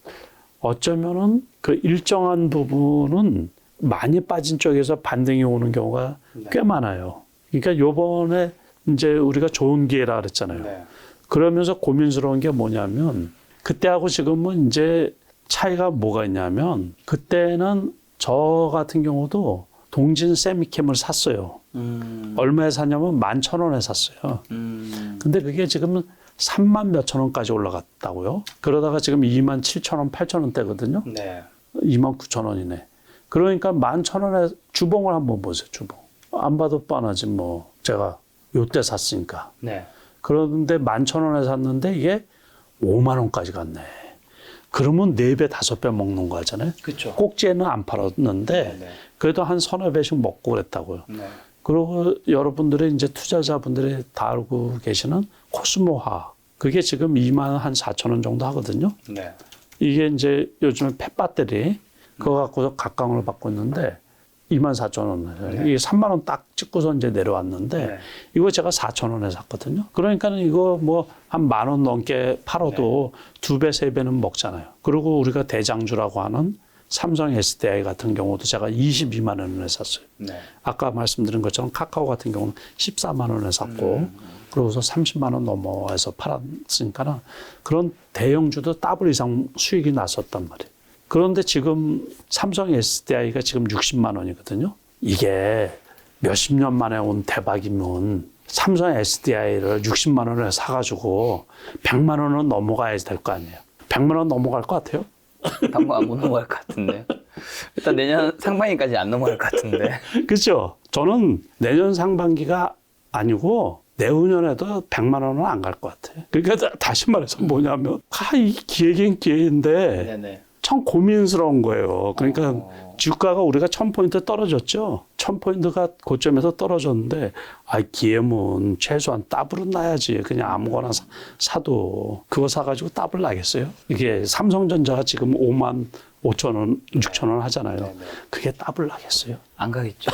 어쩌면은 그 일정한 부분은 많이 빠진 쪽에서 반등이 오는 경우가 꽤 많아요. 그러니까 요번에 이제 우리가 좋은 기회라 그랬잖아요. 네. 그러면서 고민스러운 게 뭐냐면 그때하고 지금은 이제 차이가 뭐가 있냐면 그때는 저 같은 경우도 동진 세미캠을 샀어요. 얼마에 샀냐면 11,000원에 샀어요. 근데 그게 지금은 3만 몇천 원까지 올라갔다고요. 그러다가 지금 27,000원, 8,000원대거든요. 네. 29,000원이네. 그러니까 11,000원에 주봉을 한번 보세요. 주봉. 안 봐도 뻔하지 뭐. 제가 요때 샀으니까. 네. 그런데 11,000원에 샀는데 이게 5만 원까지 갔네. 그러면 4배, 5배 먹는 거 하잖아요. 그렇죠. 꼭지에는 안 팔았는데 네. 그래도 한 서너 배씩 먹고 그랬다고요. 네. 그리고 여러분들이 이제 투자자분들이 다 알고 계시는 코스모화. 그게 지금 2만 한 4천 원 정도 하거든요. 네. 이게 이제 요즘에 펫배터리 그거 갖고서 각광을 받고 있는데 2만 4천 원. 네. 이게 3만 원 딱 찍고서 이제 내려왔는데 네. 이거 제가 4천 원에 샀거든요. 그러니까는 이거 뭐 한 10,000원 넘게 팔아도 2배, 3배는 먹잖아요. 그리고 우리가 대장주라고 하는 삼성 SDI 같은 경우도 제가 22만 원에 샀어요. 네. 아까 말씀드린 것처럼 카카오 같은 경우는 14만 원에 샀고 그러고서 30만 원 넘어에서 팔았으니까는 그런 대형주도 더블 이상 수익이 났었단 말이에요. 그런데 지금 삼성 SDI가 지금 60만 원이거든요. 이게 몇십 년 만에 온 대박이면 삼성 SDI를 60만 원에 사가지고 100만 원은 넘어가야 될 거 아니에요. 100만 원 넘어갈 것 같아요? 당분간 못 넘어갈 것 같은데. 일단 내년 상반기까지 안 넘어갈 것 같은데. 그렇죠. 저는 내년 상반기가 아니고 내후년에도 100만 원은 안 갈 것 같아요. 그러니까 다시 말해서 뭐냐면 이 기회긴 기회인데 네네. 참 고민스러운 거예요. 그러니까 주가가 우리가 1000포인트 떨어졌죠. 1000포인트가 고점에서 떨어졌는데 기회면 최소한 더블은 나야지. 그냥 아무거나 사도 그거 사가지고 더블 나겠어요? 이게 삼성전자가 지금 5만 5천 원, 6천 원 하잖아요. 네네. 그게 더블 나겠어요? 안 가겠죠.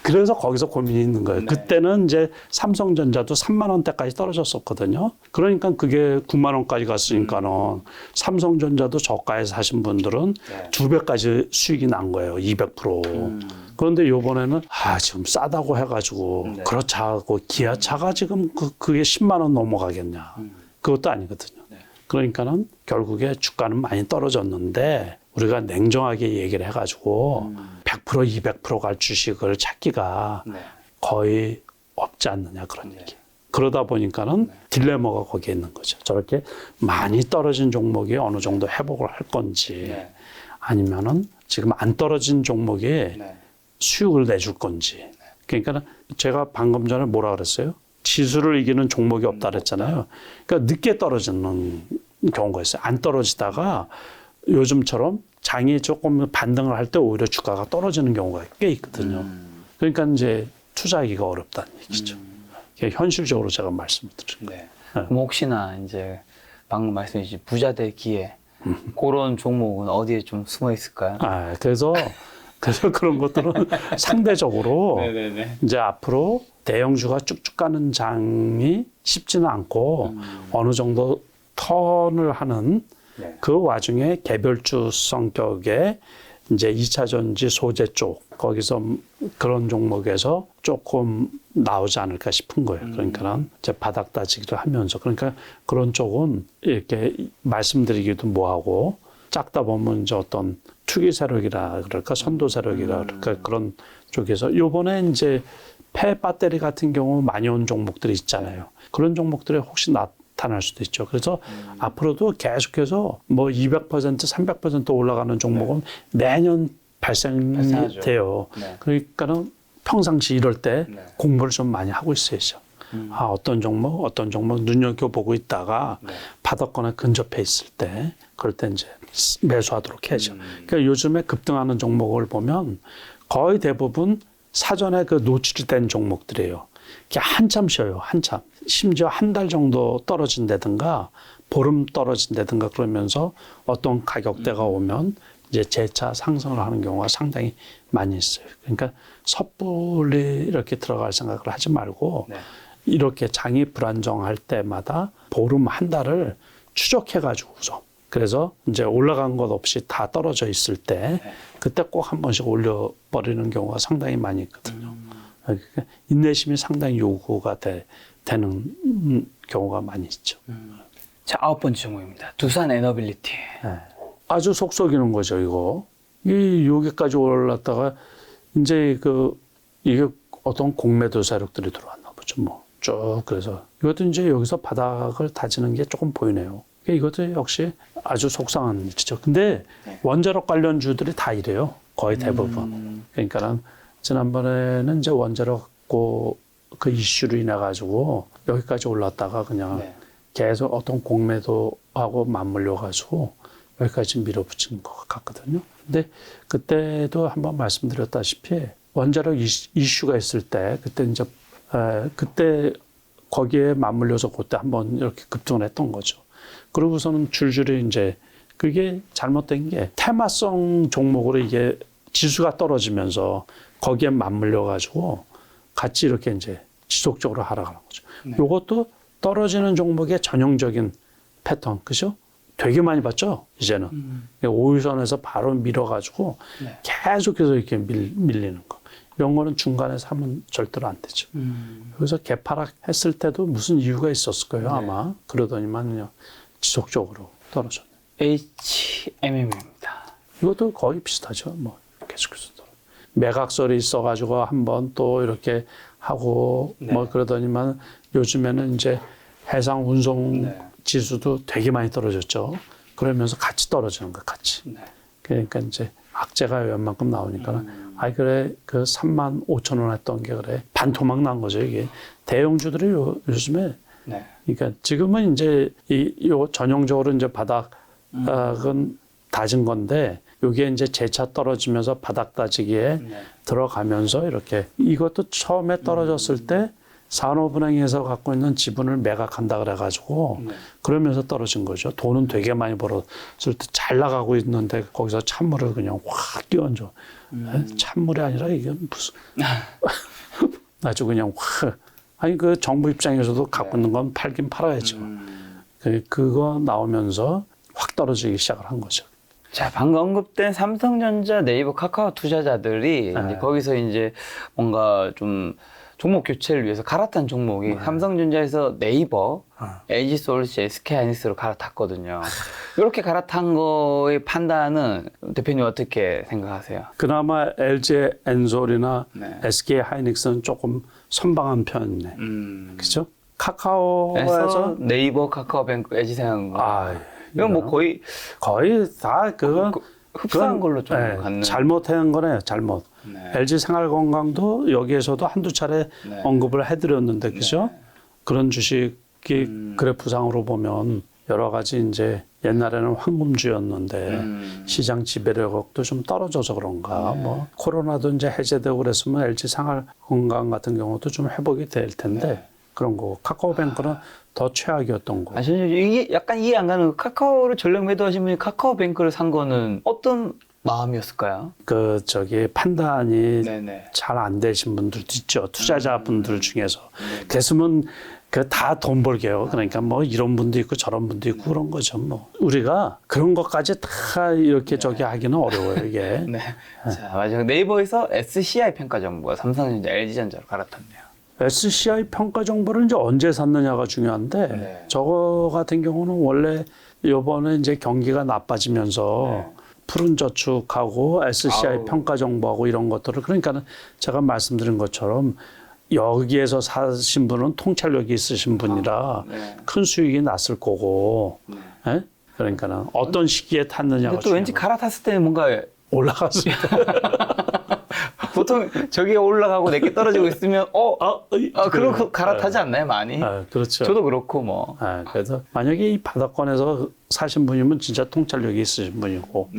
그래서 거기서 고민이 있는 거예요. 네. 그때는 이제 삼성전자도 3만 원대까지 떨어졌었거든요. 그러니까 그게 9만 원까지 갔으니까는 삼성전자도 저가에 사신 분들은 네. 2배까지 수익이 난 거예요. 200%. 그런데 요번에는 지금 싸다고 해가지고 네. 그렇자고 기아차가 지금 그게 10만 원 넘어가겠냐. 그것도 아니거든요. 네. 그러니까는 결국에 주가는 많이 떨어졌는데 우리가 냉정하게 얘기를 해가지고 100%, 200% 갈 주식을 찾기가 네. 거의 없지 않느냐 그런 네. 얘기. 그러다 보니까는 딜레마가 거기에 있는 거죠. 저렇게 많이 떨어진 종목이 어느 정도 회복을 할 건지 네. 아니면은 지금 안 떨어진 종목이 네. 수익을 내줄 건지. 그러니까 제가 방금 전에 뭐라 그랬어요? 지수를 이기는 종목이 없다 그랬잖아요. 그러니까 늦게 떨어지는 경우가 있어요. 안 떨어지다가 요즘처럼 장이 조금 반등을 할 때 오히려 주가가 떨어지는 경우가 꽤 있거든요. 그러니까 이제 투자하기가 어렵다는 얘기죠. 이게 현실적으로 제가 말씀을 드립니다. 네. 그럼 혹시나 이제 방금 말씀해 주신 부자 될 기회 그런 종목은 어디에 좀 숨어 있을까요? 그래서 그런 것들은 상대적으로 네네네. 이제 앞으로 대형주가 쭉쭉 가는 장이 쉽지는 않고 어느 정도 턴을 하는 네. 그 와중에 개별주 성격의 이제 2차 전지 소재 쪽 거기서 그런 종목에서 조금 나오지 않을까 싶은 거예요. 그러니까는 이제 바닥 다지기도 하면서 그러니까 그런 쪽은 이렇게 말씀드리기도 뭐하고 작다 보면 이제 어떤 투기 세력이라 그럴까 선도 세력이라 그럴까 그런 쪽에서 요번에 이제 폐 배터리 같은 경우 많이 온 종목들이 있잖아요. 그런 종목들이 혹시 나타날 수도 있죠. 그래서 앞으로도 계속해서 뭐 200%, 300% 올라가는 종목은 매년 발생하죠. 발생돼요. 네. 그러니까는 평상시 이럴 때 네. 공부를 좀 많이 하고 있어야죠. 어떤 종목 눈여겨보고 있다가 네. 바닥권에 근접해 있을 때 그럴 때 이제 매수하도록 해야죠. 그러니까 요즘에 급등하는 종목을 보면 거의 대부분 사전에 그 노출이 된 종목들이에요. 한참 쉬어요. 한참. 심지어 한 달 정도 떨어진다든가 보름 떨어진다든가 그러면서 어떤 가격대가 오면 이제 재차 상승을 하는 경우가 상당히 많이 있어요. 그러니까 섣불리 이렇게 들어갈 생각을 하지 말고 네. 이렇게 장이 불안정할 때마다 보름 한 달을 추적해 가지고서 그래서 이제 올라간 것 없이 다 떨어져 있을 때 그때 꼭 한 번씩 올려버리는 경우가 상당히 많이 있거든요. 그러니까 인내심이 상당히 요구가 되는 경우가 많이 있죠. 자, 9번째 종목입니다. 두산 에너빌리티. 네. 아주 속 썩이는 거죠, 이거. 여기까지 올랐다가 이제 이게 어떤 공매도 세력들이 들어왔나 보죠, 뭐. 쭉 그래서 이것도 이제 여기서 바닥을 다지는 게 조금 보이네요. 이것도 역시 아주 속상한 일이죠. 근데 원자력 관련주들이 다 이래요. 거의 대부분. 그러니까는 지난번에는 이제 원자력 그 이슈로 인해 가지고 여기까지 올랐다가 그냥 계속 어떤 공매도하고 맞물려 가지고 여기까지 밀어붙인 것 같거든요. 근데 그때도 한번 말씀드렸다시피 원자력 이슈가 있을 때 그때 이제 그때 거기에 맞물려서 그때 한번 이렇게 급등을 했던 거죠. 그러고서는 줄줄이 이제 그게 잘못된 게 테마성 종목으로 이게 지수가 떨어지면서 거기에 맞물려 가지고 같이 이렇게 이제 지속적으로 하락하는 거죠. 요것도 떨어지는 종목의 전형적인 패턴, 그죠? 되게 많이 봤죠, 이제는. 5일선에서 바로 밀어가지고 계속해서 이렇게 밀리는 거. 이런 거는 중간에서 하면 절대로 안 되죠. 그래서 개파락 했을 때도 무슨 이유가 있었을 거예요, 아마. 그러더니만 그냥 지속적으로 떨어졌네. HMM입니다. 이것도 거의 비슷하죠, 뭐. 계속해서 떨어져. 매각설이 있어가지고 한번 또 이렇게 하고 뭐 그러더니만 요즘에는 이제 해상 운송 지수도 되게 많이 떨어졌죠. 그러면서 같이 떨어지는 거 같이. 그러니까 이제 악재가 웬만큼 나오니까 아이 그래 그 35,000원 했던 게 그래 반토막 난 거죠 이게. 대형주들이 요즘에 그러니까 지금은 이제 요 전형적으로 이제 바닥은 다진 건데 요게 이제 재차 떨어지면서 바닥 다지기에 들어가면서 이렇게 이것도 처음에 떨어졌을 때 산업은행에서 갖고 있는 지분을 매각한다 그래가지고 그러면서 떨어진 거죠. 돈은 되게 많이 벌었을 때 잘 나가고 있는데 거기서 찬물을 그냥 확 끼얹어. 찬물이 아니라 이게 무슨 아주 그냥 확. 아니 그 정부 입장에서도 갖고 있는 건 팔긴 팔아야죠. 그거 나오면서 확 떨어지기 시작을 한 거죠. 자, 방금 언급된 삼성전자, 네이버, 카카오 투자자들이 이제 거기서 이제 뭔가 좀 종목 교체를 위해서 갈아탄 종목이 삼성전자에서 네이버, LG솔루션, SK하이닉스로 갈아탔거든요. 이렇게 갈아탄 거의 판단은 대표님 어떻게 생각하세요? 그나마 LG 엔솔이나 SK 하이닉스는 조금 선방한 편이네. 그렇죠? 카카오에서 네이버, 카카오뱅크, LG생활 이건 뭐 거의 다 그건 흡사한 걸로 좀 갖는 잘못한 거네요. 잘못. LG 생활건강도 여기에서도 한두 차례 언급을 해드렸는데 그죠? 그런 주식이 그래프상으로 보면 여러 가지 이제 옛날에는 황금주였는데 시장 지배력도 좀 떨어져서 그런가 뭐 코로나도 이제 해제되고 그랬으면 LG 생활건강 같은 경우도 좀 회복이 될 텐데 그런 거 카카오뱅크는 더 최악이었던 거. 이게 약간 이해 안 가는 거. 카카오를 전력 매도하신 분이 카카오뱅크를 산 거는 어떤 마음이었을까요? 판단이 잘 안 되신 분들도 있죠. 투자자분들 중에서. 그랬으면 다 돈 벌게요. 그러니까 뭐 이런 분도 있고 저런 분도 있고 그런 거죠. 뭐 우리가 그런 것까지 다 이렇게 저기 하기는 어려워요, 이게. 자, 마지막 네이버에서 SCI 평가 정보가 삼성전자, LG전자로 갈아탔네요. SCI 평가 정보를 이제 언제 샀느냐가 중요한데 저거 같은 경우는 원래 이번에 이제 경기가 나빠지면서 푸른 저축하고 SCI 평가 정보하고 이런 것들을 그러니까는 제가 말씀드린 것처럼 여기에서 사신 분은 통찰력이 있으신 분이라 큰 수익이 났을 거고 예? 그러니까는 어떤 시기에 탔느냐가 또 왠지 갈아탔을 때는 뭔가 올라갔을 때 보통 저게 올라가고 내게 떨어지고 있으면 그런 거 갈아타지 않나요 많이? 그렇죠. 저도 그렇고 뭐. 그래서 만약에 이 바닥권에서 사신 분이면 진짜 통찰력이 있으신 분이고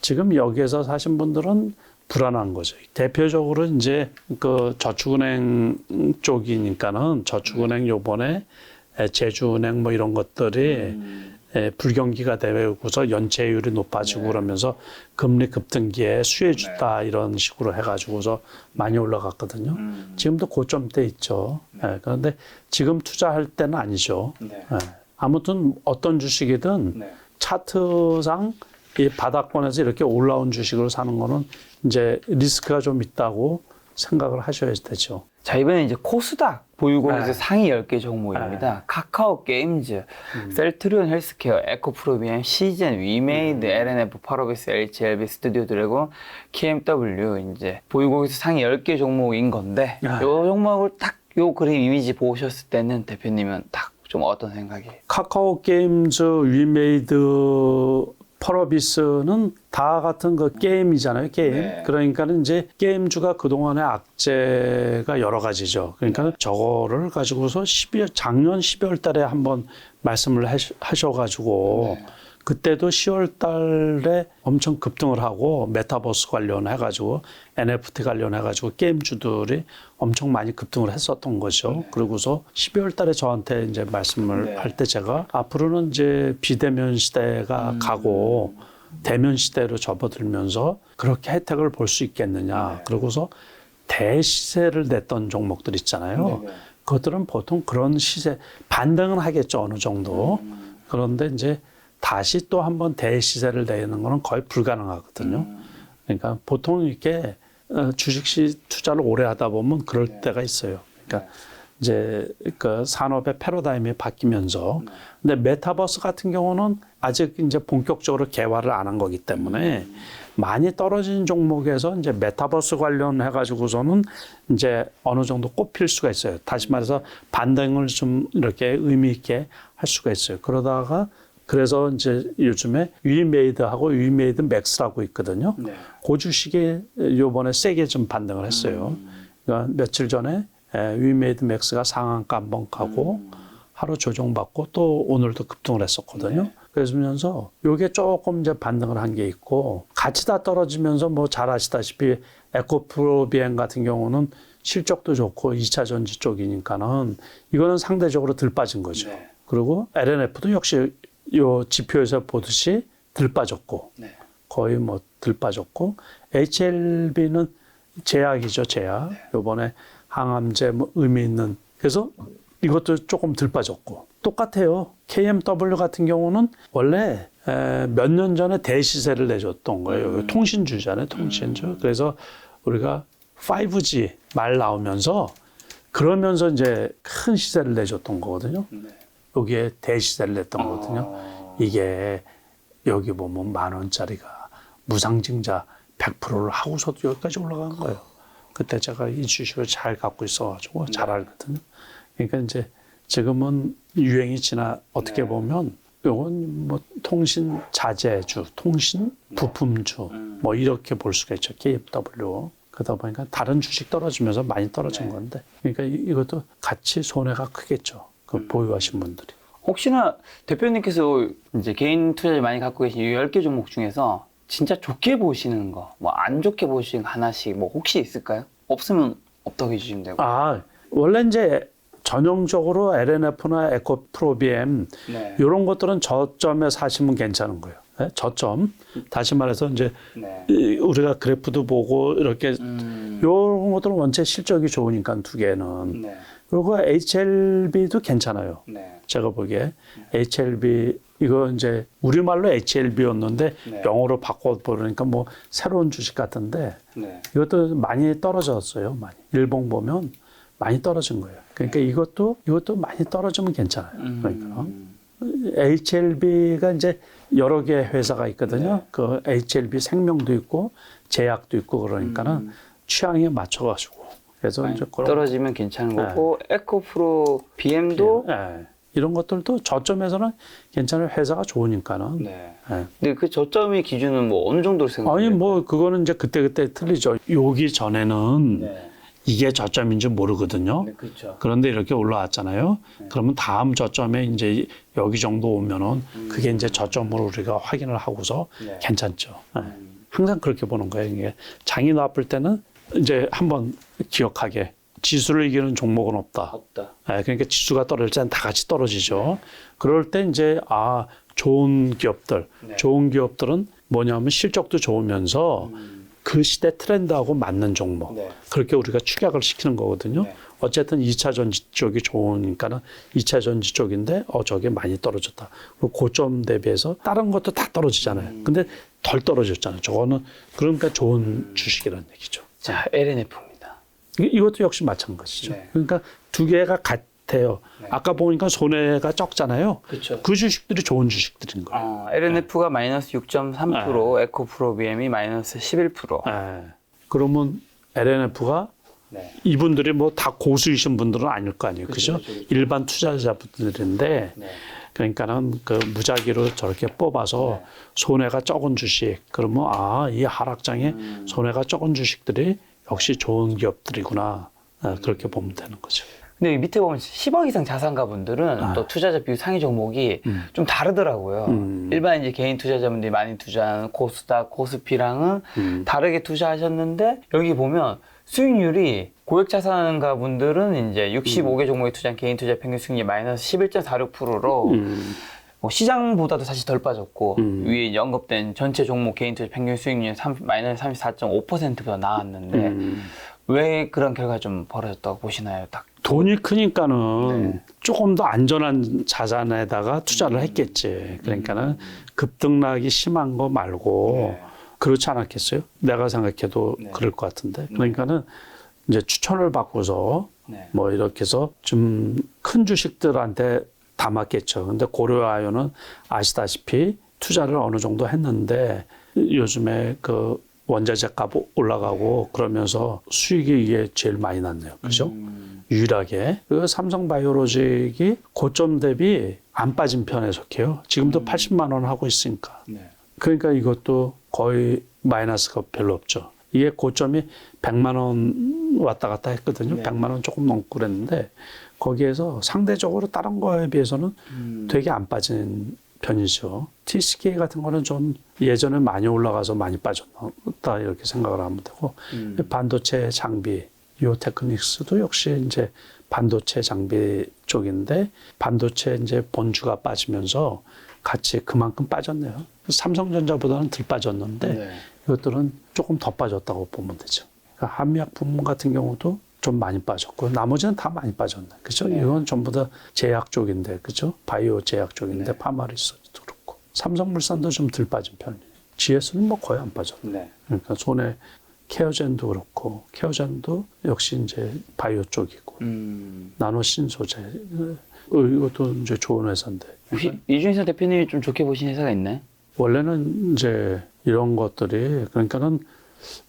지금 여기에서 사신 분들은 불안한 거죠. 대표적으로 이제 그 저축은행 쪽이니까는 저축은행 요번에 제주은행 뭐 이런 것들이 불경기가 되고서 연체율이 높아지고 그러면서 금리 급등기에 수혜주다 이런 식으로 해가지고서 많이 올라갔거든요. 지금도 고점대 있죠. 그런데 지금 투자할 때는 아니죠. 아무튼 어떤 주식이든 차트상 이 바닥권에서 이렇게 올라온 주식을 사는 거는 이제 리스크가 좀 있다고 생각을 하셔야 되죠. 자, 이번에 이제 코스닥 보유고에서 상위 10개 종목입니다. 카카오 게임즈, 셀트리온 헬스케어, 에코프로비엠, 시즌, 위메이드, LNF, 파로비스, HLB, 스튜디오 드래곤, KMW 이제 보유고에서 상위 10개 종목인 건데 이 종목을 딱 요 그림 이미지 보셨을 때는 대표님은 딱 좀 어떤 생각이? 카카오 게임즈, 위메이드, 펄어비스는 다 같은 그 게임이잖아요, 게임. 그러니까는 이제 게임주가 그동안의 악재가 여러 가지죠. 그러니까 저거를 가지고서 작년 12월 달에 한번 말씀을 하셔가지고 그때도 10월 달에 엄청 급등을 하고 메타버스 관련해가지고 NFT 관련해가지고 게임주들이 엄청 많이 급등을 했었던 거죠. 그러고서 12월 달에 저한테 이제 말씀을 할 때 제가 앞으로는 이제 비대면 시대가 가고 대면 시대로 접어들면서 그렇게 혜택을 볼 수 있겠느냐. 그러고서 대시세를 냈던 종목들 있잖아요. 그것들은 보통 그런 시세 반등은 하겠죠, 어느 정도. 그런데 이제 다시 또 한번 대시세를 내는 거는 거의 불가능하거든요. 그러니까 보통 이렇게 주식 투자를 오래 하다 보면 그럴 때가 있어요. 그러니까 이제 그 산업의 패러다임이 바뀌면서 근데 메타버스 같은 경우는 아직 이제 본격적으로 개발을 안 한 거기 때문에 많이 떨어진 종목에서 이제 메타버스 관련해 가지고서는 이제 어느 정도 꼽힐 수가 있어요. 다시 말해서 반등을 좀 이렇게 의미 있게 할 수가 있어요. 그러다가 그래서 이제 요즘에 위메이드하고 위메이드 맥스라고 있거든요. 그 주식이 요번에 세게 좀 반등을 했어요. 그러니까 며칠 전에 위메이드 맥스가 상한가 한번 가고 하루 조정받고 또 오늘도 급등을 했었거든요. 그러면서 요게 조금 이제 반등을 한 게 있고 같이 다 떨어지면서 뭐 잘 아시다시피 에코프로비엠 같은 경우는 실적도 좋고 2차 전지 쪽이니까는 이거는 상대적으로 덜 빠진 거죠. 그리고 LNF도 역시 요 지표에서 보듯이 덜 빠졌고 거의 뭐 덜 빠졌고 HLB는 제약이죠, 제약. 요번에 항암제 뭐 의미 있는 그래서 이것도 조금 덜 빠졌고 똑같아요. KMW 같은 경우는 원래 몇 년 전에 대시세를 내줬던 거예요. 통신주잖아요, 통신주. 그래서 우리가 5G 말 나오면서 그러면서 이제 큰 시세를 내줬던 거거든요. 여기에 대시세를 냈던 거거든요. 이게 여기 보면 10,000원짜리가 무상증자 100%를 하고서도 여기까지 올라간 거예요. 그때 제가 이 주식을 잘 갖고 있어가지고 잘 알거든요. 그러니까 이제 지금은 유행이 지나 어떻게 보면 이건 뭐 통신 자재주, 통신 부품주 뭐 이렇게 볼 수가 있죠. KFW. 그러다 보니까 다른 주식 떨어지면서 많이 떨어진 건데 그러니까 이것도 같이 손해가 크겠죠. 그 보유하신 분들이. 혹시나 대표님께서 이제 개인 투자를 많이 갖고 계신 이 10개 종목 중에서 진짜 좋게 보시는 거, 뭐 안 좋게 보시는 거 하나씩 뭐 혹시 있을까요? 없으면 없다고 해주시면 되고. 원래 이제 전형적으로 LNF나 에코프로비엠 이런 것들은 저점에 사시면 괜찮은 거예요. 네? 저점. 다시 말해서 이제 우리가 그래프도 보고 이렇게 이런 것들은 원체 실적이 좋으니까 두 개는. 그리고 HLB도 괜찮아요. 제가 보기에 HLB 이거 이제 우리말로 HLB였는데 영어로 바꿔버리니까 뭐 새로운 주식 같은데 이것도 많이 떨어졌어요. 많이. 일봉 보면 많이 떨어진 거예요. 그러니까 이것도 많이 떨어지면 괜찮아요. 그러니까 HLB가 이제 여러 개 회사가 있거든요. 그 HLB 생명도 있고 제약도 있고 그러니까는 취향에 맞춰가지고 그래서 이제 떨어지면 괜찮은 거고 에코프로 BM도 이런 것들도 저점에서는 괜찮은 회사가 좋으니까는. 근데 그 저점의 기준은 뭐 어느 정도로 생각해요? 아니 뭐 그거는 이제 그때 틀리죠. 여기 전에는 이게 저점인지 모르거든요. 그렇죠. 그런데 이렇게 올라왔잖아요. 그러면 다음 저점에 이제 여기 정도 오면은 그게 이제 저점으로 우리가 확인을 하고서 괜찮죠. 항상 그렇게 보는 거예요. 이게 장이 나쁠 때는 이제 한번 기억하게 지수를 이기는 종목은 없다. 없다. 그러니까 지수가 떨어질 때는 다 같이 떨어지죠. 그럴 때 이제 좋은 기업들, 네. 좋은 기업들은 뭐냐면 실적도 좋으면서 그 시대 트렌드하고 맞는 종목. 네. 그렇게 우리가 축약을 시키는 거거든요. 네. 어쨌든 2차 전지 쪽이 좋으니까는 2차 전지 쪽인데 저게 많이 떨어졌다. 그리고 고점 대비해서 다른 것도 다 떨어지잖아요. 근데 덜 떨어졌잖아요. 저거는 그러니까 좋은 주식이라는 얘기죠. 자, LNF입니다. 이것도 역시 마찬가지죠. 네. 그러니까 두 개가 같아요. 네. 아까 보니까 손해가 적잖아요. 그렇죠. 그 주식들이 좋은 주식들인 거예요. LNF가 마이너스 6.3%, 에코프로비엠이 마이너스 11%. 그러면 LNF가 네. 이분들이 뭐 다 고수이신 분들은 아닐 거 아니에요. 그죠? 일반 투자자분들인데 네. 그러니까는 그 무작위로 저렇게 뽑아서 네. 손해가 적은 주식. 그러면 이 하락장에 손해가 적은 주식들이 역시 좋은 기업들이구나. 그렇게 보면 되는 거죠. 근데 이 밑에 보면 10억 이상 자산가 분들은 또 투자자 비율 상위 종목이 좀 다르더라고요. 일반 이제 개인 투자자분들이 많이 투자하는 코스닥, 코스피랑은 다르게 투자하셨는데 여기 보면 수익률이 고액 자산가 분들은 이제 65개 종목에 투자한 개인 투자 평균 수익률이 마이너스 11.46%로 뭐 시장보다도 사실 덜 빠졌고 위에 이제 언급된 전체 종목 개인 투자 평균 수익률이 마이너스 34.5%보다 나왔는데 왜 그런 결과가 좀 벌어졌다고 보시나요? 딱 돈이 크니까는 네. 조금 더 안전한 자산에다가 투자를 했겠지. 그러니까는 급등락이 심한 거 말고 네. 그렇지 않았겠어요? 내가 생각해도 네. 그럴 것 같은데. 그러니까는 이제 추천을 받고서 네. 뭐 이렇게 해서 좀 큰 주식들한테 담았겠죠. 근데 고려아연은 아시다시피 투자를 어느 정도 했는데 요즘에 그 원자재 값 올라가고 그러면서 수익이 이게 제일 많이 났네요. 그죠? 유일하게. 그 삼성바이오로직이 고점 대비 안 빠진 편에 속해요. 지금도 80만 원 하고 있으니까. 네. 그러니까 이것도 거의 마이너스가 별로 없죠. 이게 고점이 100만 원 왔다 갔다 했거든요. 네. 100만 원 조금 넘고 그랬는데 거기에서 상대적으로 다른 거에 비해서는 되게 안 빠진 편이죠. TCK 같은 거는 좀 예전에 많이 올라가서 많이 빠졌다 이렇게 생각을 하면 되고 반도체 장비, 요테크닉스도 역시 이제 반도체 장비 쪽인데 반도체 이제 본주가 빠지면서 같이 그만큼 빠졌네요. 삼성전자보다는 덜 빠졌는데 네. 이것들은 조금 더 빠졌다고 보면 되죠. 그러니까 한미약품 같은 경우도 좀 많이 빠졌고 나머지는 다 많이 빠졌네. 그죠? 네. 이건 전부 다 제약 쪽인데, 그죠? 바이오 제약 쪽인데 네. 파마리스도 그렇고 삼성물산도 좀 덜 빠진 편이에요. GS는 뭐 거의 안 빠졌네. 네. 그러니까 손에 케어젠도 그렇고 케어젠도 역시 이제 바이오 쪽이고 나노 신소재 이것도 이제 좋은 회사인데 혹시 이준석 대표님이 좀 좋게 보신 회사가 있나요? 원래는 이제 이런 것들이 그러니까는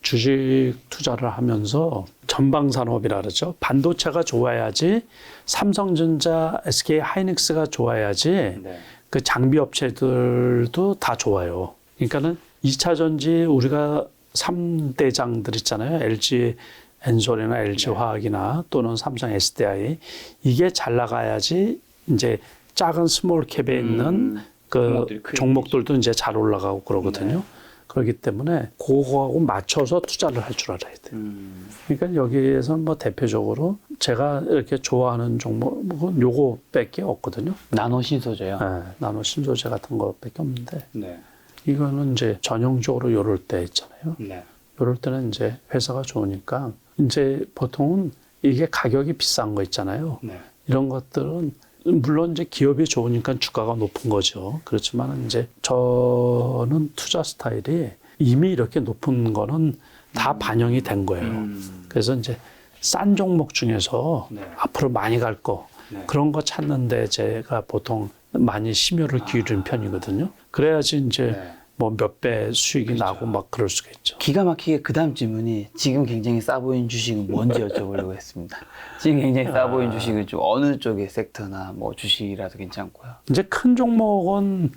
주식 투자를 하면서 전방 산업이라 그러죠. 반도체가 좋아야지 삼성전자, SK 하이닉스가 좋아야지 네. 그 장비 업체들도 다 좋아요. 그러니까는 2차 전지 우리가 3대장들 있잖아요. LG 엔솔이나 LG 화학이나 또는 삼성 SDI 이게 잘 나가야지 이제 작은 스몰 캡에 있는 그 종목들도 이제 잘 올라가고 그러거든요. 그렇기 때문에 그거하고 맞춰서 투자를 할 줄 알아야 돼요. 그러니까 여기에서 뭐 대표적으로 제가 이렇게 좋아하는 종목은 요거밖에 없거든요. 나노 신소재요. 네, 나노 신소재 같은 거밖에 없는데 네. 이거는 이제 전형적으로 요럴 때 있잖아요. 네. 요럴 때는 이제 회사가 좋으니까 이제 보통은 이게 가격이 비싼 거 있잖아요. 네. 이런 것들은 물론 이제 기업이 좋으니까 주가가 높은 거죠. 그렇지만 이제 저는 투자 스타일이 이미 이렇게 높은 거는 다 반영이 된 거예요. 그래서 이제 싼 종목 중에서 네. 앞으로 많이 갈 거, 네. 그런 거 찾는데 제가 보통 많이 심혈을 기울이는 편이거든요. 그래야지 이제 네. 뭐 몇 배 수익이 나고 막 그럴 수가 있죠. 기가 막히게 그 다음 질문이 지금 굉장히 싸 보이는 주식은 뭔지 여쭤보려고 했습니다. 지금 굉장히 싸 보이는 주식은 좀 어느 쪽의 섹터나 뭐 주식이라도 괜찮고요. 이제 큰 종목은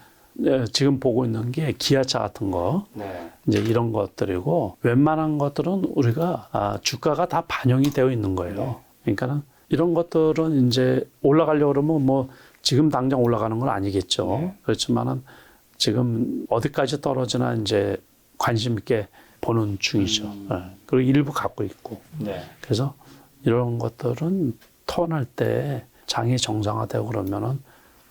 지금 보고 있는 게 기아차 같은 거, 네. 이제 이런 것들이고 웬만한 것들은 우리가 주가가 다 반영이 되어 있는 거예요. 그러니까는 이런 것들은 이제 올라가려고 그러면 뭐 지금 당장 올라가는 건 아니겠죠. 그렇지만은 지금 어디까지 떨어지나 이제 관심 있게 보는 중이죠. 그리고 일부 갖고 있고. 네. 그래서 이런 것들은 턴할 때 장이 정상화되고 그러면은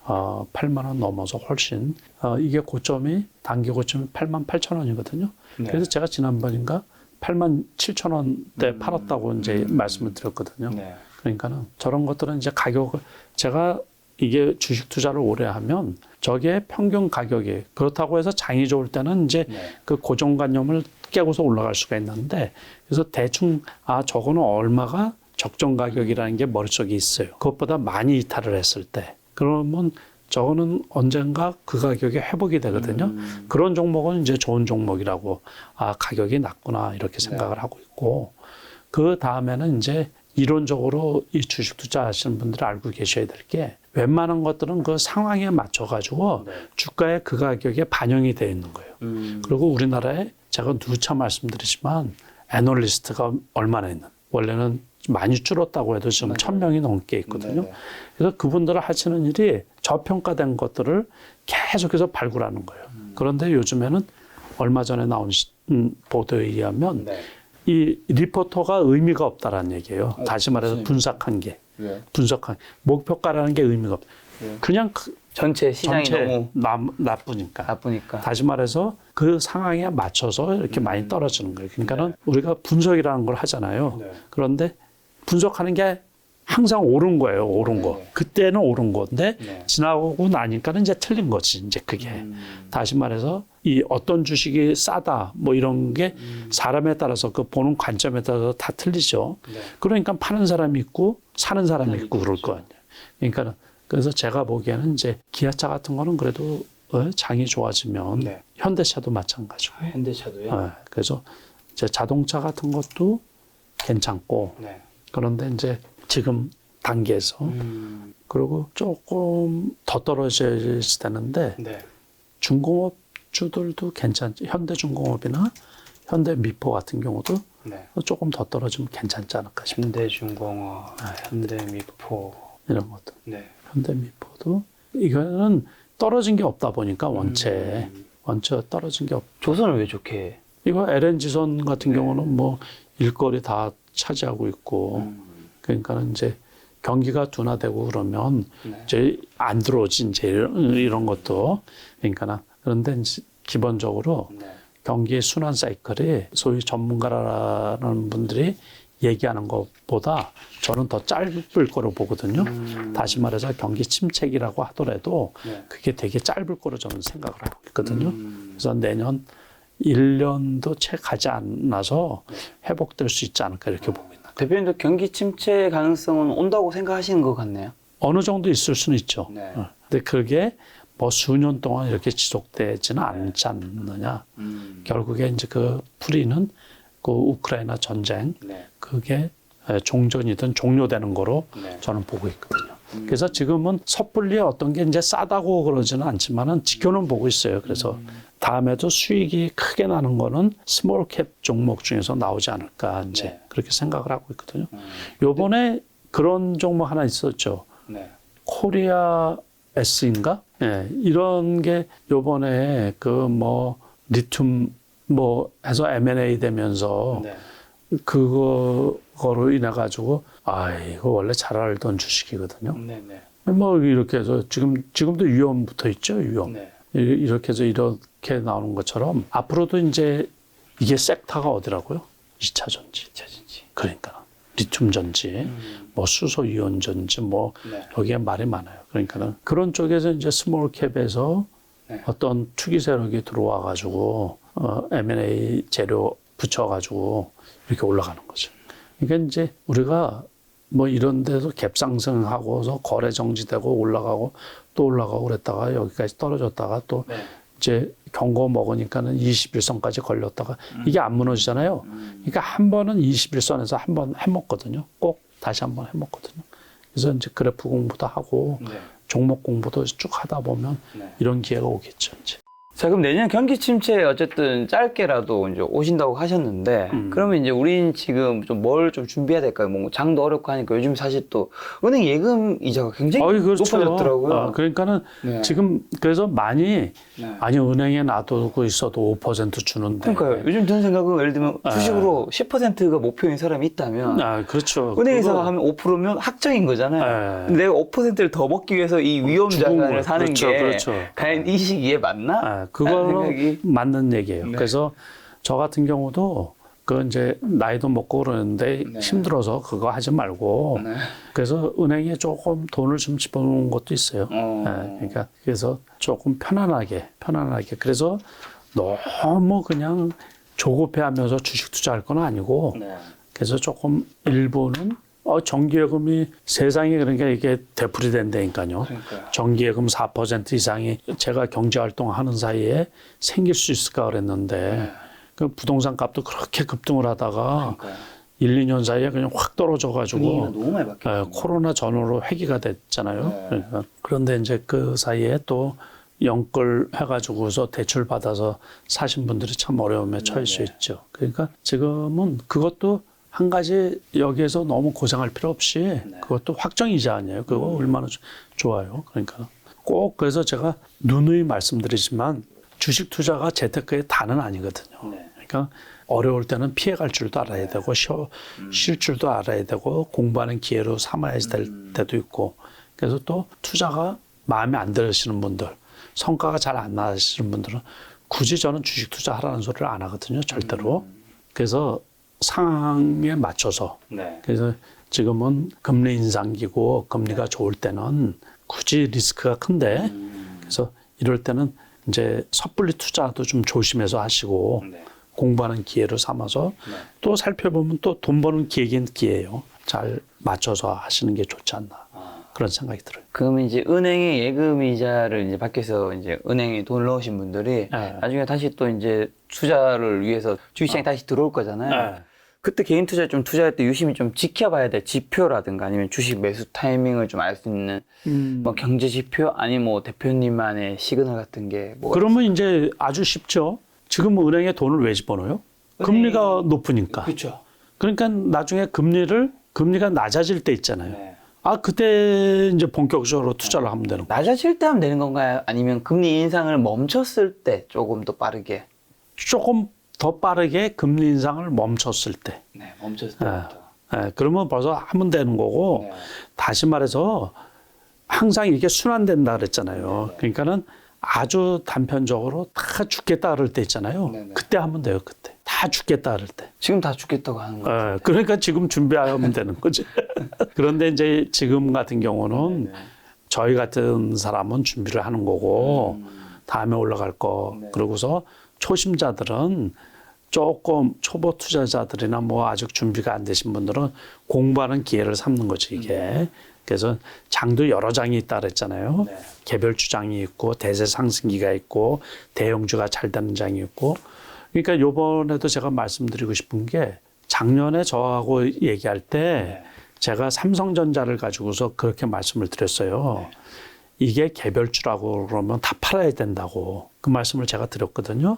8만 원 넘어서 훨씬 이게 고점이 단기 고점이 8만 8천 원이거든요. 네. 그래서 제가 지난번인가 8만 7천 원대 팔았다고 이제 말씀을 드렸거든요. 네. 그러니까는 저런 것들은 이제 가격을 제가 이게 주식 투자를 오래 하면 저게 평균 가격이 그렇다고 해서 장이 좋을 때는 이제 네. 그 고정관념을 깨고서 올라갈 수가 있는데 그래서 대충 저거는 얼마가 적정 가격이라는 게 머릿속에 있어요. 그것보다 많이 이탈을 했을 때 그러면 저거는 언젠가 그 가격이 회복이 되거든요. 그런 종목은 이제 좋은 종목이라고 가격이 낮구나 이렇게 생각을 하고 있고 그 다음에는 이제 이론적으로 이 주식 투자하시는 분들이 알고 계셔야 될 게 웬만한 것들은 그 상황에 맞춰 가지고 주가의 그 가격에 반영이 되어 있는 거예요. 그리고 우리나라에 제가 누차 말씀드리지만 애널리스트가 얼마나 있는 원래는 많이 줄었다고 해도 지금 1,000명이 넘게 있거든요. 그래서 그분들을 하시는 일이 저평가된 것들을 계속해서 발굴하는 거예요. 그런데 요즘에는 얼마 전에 나온 보도에 의하면 이 리포터가 의미가 없다라는 얘기예요. 다시 말해서 분석한 게. 목표가라는 게 의미가 없다. 그냥 전체 시장이 너무 나쁘니까. 나쁘니까. 다시 말해서 그 상황에 맞춰서 이렇게 많이 떨어지는 거예요. 그러니까는 우리가 분석이라는 걸 하잖아요. 그런데 분석하는 게 항상 옳은 거예요. 옳은 거. 그때는 옳은 건데 지나고 나니까는 이제 틀린 거지. 이제 그게. 다시 말해서 이 어떤 주식이 싸다 뭐 이런 게 사람에 따라서 그 보는 관점에 따라서 다 틀리죠. 그러니까 파는 사람이 있고 사는 사람이 있고 그럴 거 아니에요. 그러니까 그래서 제가 보기에는 이제 기아차 같은 거는 그래도 장이 좋아지면 현대차도 마찬가지고. 현대차도요? 그래서 이제 자동차 같은 것도 괜찮고 그런데 이제 지금 단계에서 그리고 조금 더 떨어져야 되는데 중공업주들도 괜찮죠. 현대중공업이나 현대미포 같은 경우도 조금 더 떨어지면 괜찮지 않을까 싶어요. 현대중공업, 현대미포 이런 것도. 현대미포도 이거는 떨어진 게 없다 보니까 원체 떨어진 게 없. 조선을 왜 좋게? 이거 LNG선 같은 경우는 뭐 일거리 다 차지하고 있고 그러니까는 이제 경기가 둔화되고 그러면 이제 안 들어오지 이제 이런 것도 그러니까 그런데 이제 기본적으로 경기의 순환 사이클이 소위 전문가라는 분들이 얘기하는 것보다 저는 더 짧을 거로 보거든요. 다시 말해서 경기 침체기라고 하더라도 그게 되게 짧을 거로 저는 생각을 하고 있거든요. 그래서 내년 1년도 채 가지 않아서 회복될 수 있지 않을까 이렇게 보고 있는 거예요. 대표님도 경기 침체 가능성은 온다고 생각하시는 것 같네요. 어느 정도 있을 수는 있죠. 근데 그게 뭐 수년 동안 이렇게 지속되지는 않지 않느냐. 결국에 이제 그 풀이는 그 우크라이나 전쟁 그게 종전이든 종료되는 거로 저는 보고 있거든요. 그래서 지금은 섣불리 어떤 게 이제 싸다고 그러지는 않지만은 지켜는 보고 있어요. 그래서 다음에도 수익이 크게 나는 거는 스몰 캡 종목 중에서 나오지 않을까 이제 그렇게 생각을 하고 있거든요. 요번에 그런 종목 하나 있었죠. 코리아 S인가? 이런 게 요번에 그 뭐 리튬 뭐 해서 M&A 되면서 그거로 인해 가지고 이거 원래 잘 알던 주식이거든요. 뭐 이렇게 해서 지금도 위험 붙어 있죠. 위험. 이렇게 해서 이렇게 나오는 것처럼 앞으로도 이제 이게 섹터가 어디라고요? 2차 전지. 그러니까 리튬 전지, 뭐 수소 이온 전지, 뭐 여기에 말이 많아요. 그러니까는 그런 쪽에서 이제 스몰 캡에서 어떤 투기 세력이 들어와 가지고 M&A 재료 붙여 가지고 이렇게 올라가는 거죠. 그러니까 이제 우리가 뭐 이런 데서 갭 상승하고서 거래 정지되고 올라가고 또 올라가고 그랬다가 여기까지 떨어졌다가 또 이제 경고 먹으니까는 21선까지 걸렸다가 이게 안 무너지잖아요. 그러니까 한 번은 21선에서 한 번 해먹거든요. 꼭 다시 한 번 해먹거든요. 그래서 이제 그래프 공부도 하고 종목 공부도 쭉 하다 보면 이런 기회가 오겠죠. 이제. 자, 그럼 내년 경기 침체 어쨌든 짧게라도 이제 오신다고 하셨는데, 그러면 이제 우린 지금 좀 뭘 좀 준비해야 될까요? 뭐 장도 어렵고 하니까 요즘 사실 또 은행 예금 이자가 굉장히 그렇죠. 높아졌더라고요. 그러니까는 네. 지금 그래서 많이 네. 아니 은행에 놔두고 있어도 5% 주는데. 그러니까요. 요즘 드는 생각은 예를 들면 주식으로 10%가 목표인 사람이 있다면 그렇죠. 은행에서 그거- 하면 5%면 확정인 거잖아요. 네. 근데 내가 5%를 더 먹기 위해서 이 위험 죽은 자산을 거예요. 사는 그렇죠, 게 그렇죠. 과연 이 시기에 맞나? 그거로 생각이- 맞는 얘기예요. 네. 그래서 저 같은 경우도 그 이제 나이도 먹고 그러는데 네. 힘들어서 그거 하지 말고 네. 그래서 은행에 조금 돈을 좀 집어넣는 것도 있어요. 그러니까 그래서 조금 편안하게 그래서 너무 그냥 조급해하면서 주식 투자할 건 아니고 네. 그래서 조금 일부는 정기예금이 세상에 그러니까 이게 되풀이된다니까요. 그러니까요. 정기예금 4% 이상이 제가 경제활동 하는 사이에 생길 수 있을까 그랬는데 그 부동산 값도 그렇게 급등을 하다가 그러니까요. 1, 2년 사이에 그냥 확 떨어져가지고 분위기가 너무 많이 바뀌었어요. 코로나 전후로 회귀가 됐잖아요. 네. 그러니까 그런데 이제 그 사이에 또 연끌 해가지고서 대출 받아서 사신 분들이 참 어려움에 처할 수 있죠. 그러니까 지금은 그것도 한 가지 여기에서 너무 고생할 필요 없이 그것도 확정이자 아니에요. 그거 얼마나 좋아요. 그러니까 꼭 그래서 제가 누누이 말씀드리지만 주식 투자가 재테크의 다는 아니거든요. 그러니까 어려울 때는 피해갈 줄도 알아야 되고 쉴 줄도 알아야 되고 공부하는 기회로 삼아야 될 때도 있고 그래서 또 투자가 마음에 안 들으시는 분들 성과가 잘 안 나시는 분들은 굳이 저는 주식 투자하라는 소리를 안 하거든요. 절대로. 그래서 상황에 맞춰서 네. 그래서 지금은 금리 인상기고 금리가 좋을 때는 굳이 리스크가 큰데 그래서 이럴 때는 이제 섣불리 투자도 좀 조심해서 하시고 네. 공부하는 기회로 삼아서 또 살펴보면 또 돈 버는 기회긴 기회예요. 잘 맞춰서 하시는 게 좋지 않나 그런 생각이 들어요. 그러면 이제 은행의 예금 이자를 이제 밖에서 이제 은행에 돈을 넣으신 분들이 나중에 다시 또 이제 투자를 위해서 주식시장에 다시 들어올 거잖아요. 그때 개인 투자 좀 투자할 때 유심히 좀 지켜봐야 될 지표라든가 아니면 주식 매수 타이밍을 좀 알 수 있는 뭐 경제 지표 아니면 뭐 대표님만의 시그널 같은 게 뭐가 그러면 이제 아주 쉽죠. 지금 은행에 돈을 왜 집어넣어요? 금리가 높으니까. 그렇죠. 그러니까 나중에 금리가 낮아질 때 있잖아요. 네. 그때 이제 본격적으로 투자를 하면 되는 거예요. 낮아질 때 하면 되는 건가요? 아니면 금리 인상을 멈췄을 때 조금 더 빠르게? 조금 더 빠르게 금리 인상을 멈췄을 때. 네, 멈췄을 때부터. 그러면 벌써 하면 되는 거고 네. 다시 말해서 항상 이렇게 순환된다 그랬잖아요. 그러니까는 아주 단편적으로 다 죽겠다 그럴 때 있잖아요. 네네. 그때 하면 돼요. 그때. 다 죽겠다 그럴 때. 지금 다 죽겠다고 하는 거예요. 그러니까 지금 준비하면 되는 거지. 그런데 이제 지금 같은 경우는 저희 같은 사람은 준비를 하는 거고 다음에 올라갈 거. 그러고서 초심자들은 조금 초보 투자자들이나 뭐 아직 준비가 안 되신 분들은 공부하는 기회를 삼는 거죠, 이게. 그래서 장도 여러 장이 있다 그랬잖아요. 개별 주장이 있고 대세 상승기가 있고 대형주가 잘 되는 장이 있고. 그러니까 요번에도 제가 말씀드리고 싶은 게 작년에 저하고 얘기할 때 제가 삼성전자를 가지고서 그렇게 말씀을 드렸어요. 이게 개별주라고 그러면 다 팔아야 된다고 그 말씀을 제가 드렸거든요.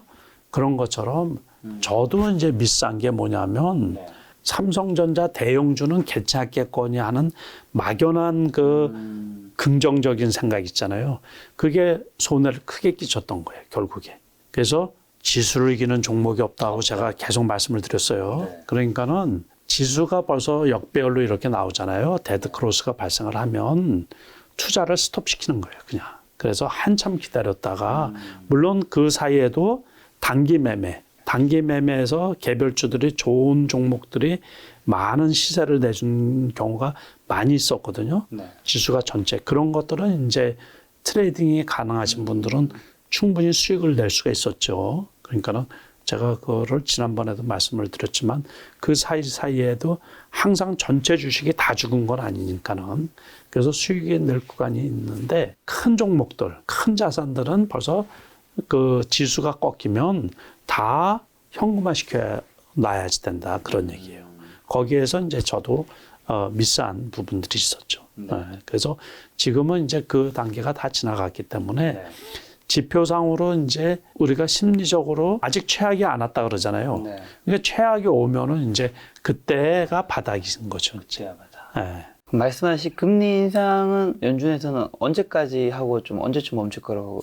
그런 것처럼 저도 이제 미스한 게 뭐냐면 삼성전자 대형주는 괜찮겠거니 하는 막연한 그 긍정적인 생각 있잖아요. 그게 손해를 크게 끼쳤던 거예요, 결국에. 그래서 지수를 이기는 종목이 없다고 제가 계속 말씀을 드렸어요. 그러니까는 지수가 벌써 역배열로 이렇게 나오잖아요. 데드 크로스가 발생을 하면 투자를 스톱시키는 거예요, 그냥. 그래서 한참 기다렸다가 물론 그 사이에도 단기 매매에서 개별주들이 좋은 종목들이 많은 시세를 내준 경우가 많이 있었거든요. 지수가 전체. 그런 것들은 이제 트레이딩이 가능하신 분들은 충분히 수익을 낼 수가 있었죠. 그러니까는 제가 그거를 지난번에도 말씀을 드렸지만 그 사이에도 항상 전체 주식이 다 죽은 건 아니니까는 그래서 수익이 낼 구간이 있는데 큰 종목들, 큰 자산들은 벌써 그 지수가 꺾이면 다 현금화 시켜 놔야지 된다 그런 얘기예요. 거기에서 이제 저도 미스한 부분들이 있었죠. 그래서 지금은 이제 그 단계가 다 지나갔기 때문에 지표상으로 이제 우리가 심리적으로 아직 최악이 안 왔다 그러잖아요. 네. 그러니까 최악이 오면은 이제 그때가 바닥인 거죠. 그때가 바닥. 예. 말씀하신 금리 인상은 연준에서는 언제까지 하고 좀 언제쯤 멈출 거라고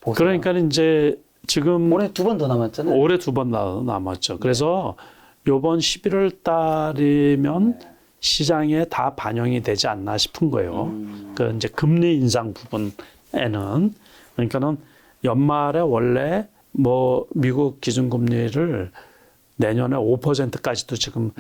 보세요? 그러니까 이제 지금 올해 2번 더 남았잖아요. 올해 2번 남았죠. 그래서 요번 11월 달이면 시장에 다 반영이 되지 않나 싶은 거예요. 그 이제 금리 인상 부분에는 그러니까는 연말에 원래 뭐 미국 기준금리를 내년에 5%까지도 지금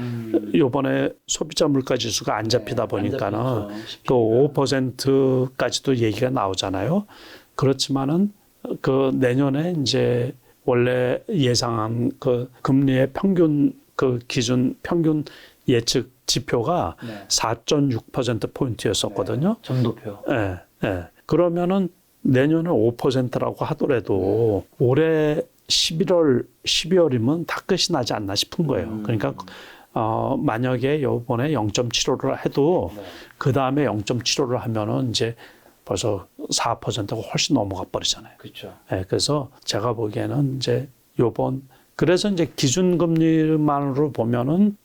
요번에 소비자 물가 지수가 안 잡히다 보니까는 그 5%까지도 얘기가 나오잖아요. 그렇지만은 그 내년에 이제 원래 예상한 그 금리의 평균 그 기준 평균 예측 지표가 4.6% 포인트였었거든요. 점도표. 예, 예. 그러면은 내년에 5%라고 하더라도 올해 11월, 12월이면 다 끝이 나지 않나 싶은 거예요. 그러니까 만약에 요번에 0.75를 해도 그 다음에 0.75를 하면은 이제 벌써 4%가 훨씬 넘어가 버리잖아요. 그렇죠. 예, 그래서 제가 보기에는 이제 그래서 이제 기준금리만으로 보면은